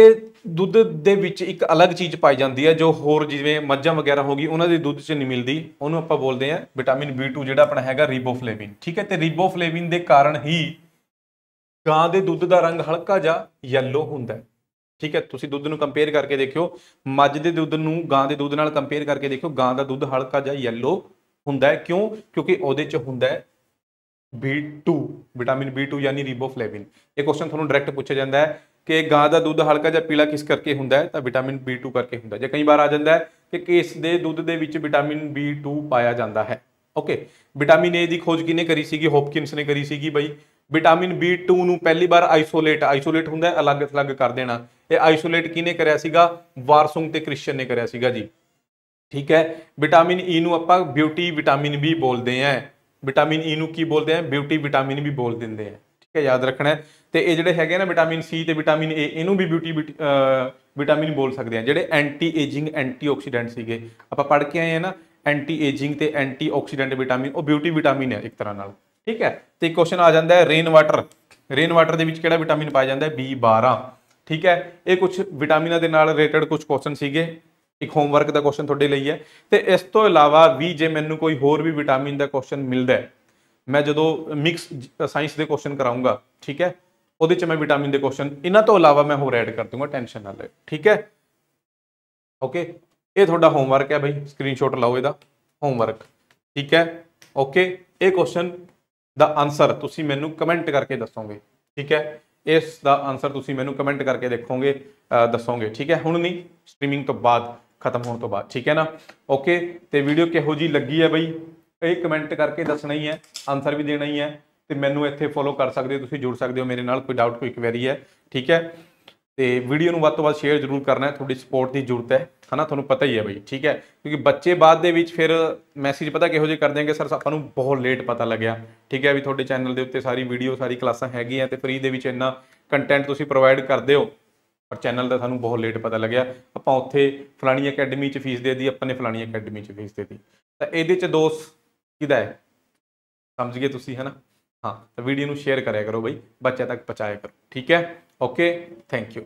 दुध दे विच एक अलग चीज़ पाई जाती है जो होर जिवें मੱਝਾਂ वगैरह होगी उन्हां दे दुध च नहीं मिलती, उन्होंने आपां बोलते हैं विटामिन B2 जिहड़ा अपना हैगा रिबोफ्लेविन, ठीक है। तो रिबोफ्लेविन के कारण ही गां दे दुध का रंग हल्का जा येलो हुंदा है, ठीक है। तुसीं दुध नूं कंपेयर करके देखियो, मੱਝ दे दुध नूं गां दे दुध नाल कंपेयर करके देखियो, गां दा दुध हल्का जा येलो हुंदा है, क्यों? क्योंकि उहदे च हुंदा है B2, विटामिन B2 यानी रिबोफ्लेविन। ये क्वेश्चन थोड़ा डायरैक्ट पूछा जाता है कि गां का दुध हल्का जा पीला किस करके हुंदा है, तो विटामिन B2 करके हुंदा है। जे कई बार आ जाता है कि किस दे दुध दे विच विटामिन B2 पाया जाता है, ओके। विटामिन ए की खोज किने करी सीगी, होपकिंस ने करी सीगी बई। विटामिन B2 नूं पहली बार आइसोलेट हुंदा है, अलग अलग कर देना, ये आइसोलेट किने करया सीगा, वारसुंग ते क्रिश्चियन ने करया सीगा जी, ठीक है। विटामिन ई नूं आपां ब्यूटी विटामिन भी बोलते हैं, विटामिन ई नूं की बोलते हैं, ब्यूटी विटामिन भी बोल देंगे हैं, ठीक है, याद रखना है। तो ये जिहड़े हैगे ना विटामिन C ते विटामिन ए, इनू भी ब्यूटी विटामिन बोल सकते हैं, जिहड़े एंटी एजिंग एंटीऑक्सीडेंट सीगे, आपां पढ़ के आए हैं ना, एंटी एजिंग ते एंटीऑक्सीडेंट विटामिन, वो ब्यूटी विटामिन है एक तरह नाल, ठीक है। तो एक क्वेश्चन आ जाता है रेन ਰੇਨ ਵਾਟਰ ਦੇ ਵਿੱਚ ਕਿਹੜਾ ਵਿਟਾਮਿਨ ਪਾਇਆ ਜਾਂਦਾ ਹੈ B12। ਠੀਕ ਹੈ, ਇਹ ਕੁਝ ਵਿਟਾਮਿਨਾਂ ਦੇ ਨਾਲ ਰਿਲੇਟਡ ਕੁਝ ਕੁਐਸਚਨ ਸੀਗੇ, ਇੱਕ ਹੋਮਵਰਕ ਦਾ ਕੁਐਸਚਨ ਤੁਹਾਡੇ ਲਈ ਹੈ। ਤੇ ਇਸ ਤੋਂ ਇਲਾਵਾ ਵੀ ਜੇ ਮੈਨੂੰ ਕੋਈ ਹੋਰ ਵੀ ਵਿਟਾਮਿਨ ਦਾ ਕੁਐਸਚਨ ਮਿਲਦਾ ਹੈ, ਮੈਂ ਜਦੋਂ ਮਿਕਸ ਸਾਇੰਸ ਦੇ ਕੁਐਸਚਨ ਕਰਾਉਂਗਾ, ਠੀਕ ਹੈ, ਉਹਦੇ ਚ ਮੈਂ ਵਿਟਾਮਿਨ ਦੇ ਕੁਐਸਚਨ ਇਹਨਾਂ ਤੋਂ ਇਲਾਵਾ ਮੈਂ ਹੋਰ ਐਡ ਕਰ ਦੂੰਗਾ, ਟੈਨਸ਼ਨ ਨਾ ਲਓ। ਠੀਕ ਹੈ, ਓਕੇ, ਇਹ ਤੁਹਾਡਾ ਹੋਮਵਰਕ ਹੈ ਬਈ, ਸਕਰੀਨਸ਼ਾਟ ਲਾਓ ਇਹਦਾ ਹੋਮਵਰਕ। ਠੀਕ ਹੈ, ਓਕੇ, ਇਹ ਕੁਐਸਚਨ ਦਾ ਆਨਸਰ ਤੁਸੀਂ ਮੈਨੂੰ ਕਮੈਂਟ ਕਰਕੇ ਦੱਸੋਗੇ। ਠੀਕ ਹੈ, ਇਸ ਦਾ ਆਨਸਰ ਤੁਸੀਂ ਮੈਨੂੰ ਕਮੈਂਟ ਕਰਕੇ ਦੇਖੋਗੇ, ਦੱਸੋਗੇ। ਠੀਕ ਹੈ, ਹੁਣ ਨਹੀਂ, ਸਟ੍ਰੀਮਿੰਗ ਤੋਂ ਬਾਅਦ, ਖਤਮ ਹੋਣ ਤੋਂ ਬਾਅਦ। ਠੀਕ ਹੈ ਨਾ, ਓਕੇ। ਤੇ ਵੀਡੀਓ ਕਿਹੋ ਜੀ ਲੱਗੀ ਹੈ ਬਈ, ਇਹ ਕਮੈਂਟ ਕਰਕੇ ਦੱਸਣਾ ਹੀ ਹੈ, ਆਨਸਰ ਵੀ ਦੇਣਾ ਹੀ ਹੈ। ਤੇ ਮੈਨੂੰ ਇੱਥੇ ਫੋਲੋ ਕਰ ਸਕਦੇ ਹੋ, ਤੁਸੀਂ ਜੁੜ ਸਕਦੇ ਹੋ ਮੇਰੇ ਨਾਲ, ਕੋਈ ਡਾਊਟ ਕੋਈ ਕੁਐਰੀ ਹੈ। ਠੀਕ ਹੈ, ਤੇ ਵੀਡੀਓ ਨੂੰ ਵੱਧ ਤੋਂ ਵੱਧ ਸ਼ੇਅਰ ਜ਼ਰੂਰ ਕਰਨਾ ਹੈ, ਤੁਹਾਡੀ ਸਪੋਰਟ ਦੀ ਜ਼ਰੂਰਤ ਹੈ ਹਨਾ, ਤੁਹਾਨੂੰ ਪਤਾ ਹੀ ਹੈ ਬਈ। ਠੀਕ ਹੈ, ਕਿਉਂਕਿ ਬੱਚੇ ਬਾਅਦ ਦੇ ਵਿੱਚ ਫਿਰ ਮੈਸੇਜ ਪਤਾ ਕਿਹੋ ਜਿਹੇ ਕਰ ਦੇਣਗੇ, ਸਰ ਆਪਾਂ ਨੂੰ ਬਹੁਤ ਲੇਟ ਪਤਾ ਲੱਗਿਆ। ਠੀਕ ਹੈ, ਵੀ ਤੁਹਾਡੇ ਚੈਨਲ ਦੇ ਉੱਤੇ ਸਾਰੀ ਵੀਡੀਓ ਸਾਰੀ ਕਲਾਸਾਂ ਹੈਗੀਆਂ ਤੇ ਫ੍ਰੀ ਦੇ ਵਿੱਚ ਇੰਨਾ ਕੰਟੈਂਟ ਤੁਸੀਂ ਪ੍ਰੋਵਾਈਡ ਕਰਦੇ ਹੋ, ਪਰ ਚੈਨਲ ਦਾ ਸਾਨੂੰ ਬਹੁਤ ਲੇਟ ਪਤਾ ਲੱਗਿਆ, ਆਪਾਂ ਉੱਥੇ ਫਲਾਣੀ ਅਕੈਡਮੀ 'ਚ ਫੀਸ ਦੇ ਦਿੱਤੀ, ਆਪਾਂ ਨੇ ਫਲਾਣੀ ਅਕੈਡਮੀ 'ਚ ਫੀਸ ਦੇ ਦਿੱਤੀ। ਤਾਂ ਇਹਦੇ 'ਚ ਦੋਸ਼ ਕਿਹਦਾ ਹੈ, ਸਮਝ ਗਏ ਤੁਸੀਂ ਹੈ ਨਾ। ਹਾਂ, ਤਾਂ ਵੀਡੀਓ ਨੂੰ ਸ਼ੇਅਰ ਕਰਿਆ ਕਰੋ ਬਈ, ਬੱਚਿਆਂ ਤੱਕ ਪਹੁੰਚਾਇਆ ਕਰੋ। ਠੀਕ ਹੈ, ਓਕੇ, ਥੈਂਕ ਯੂ।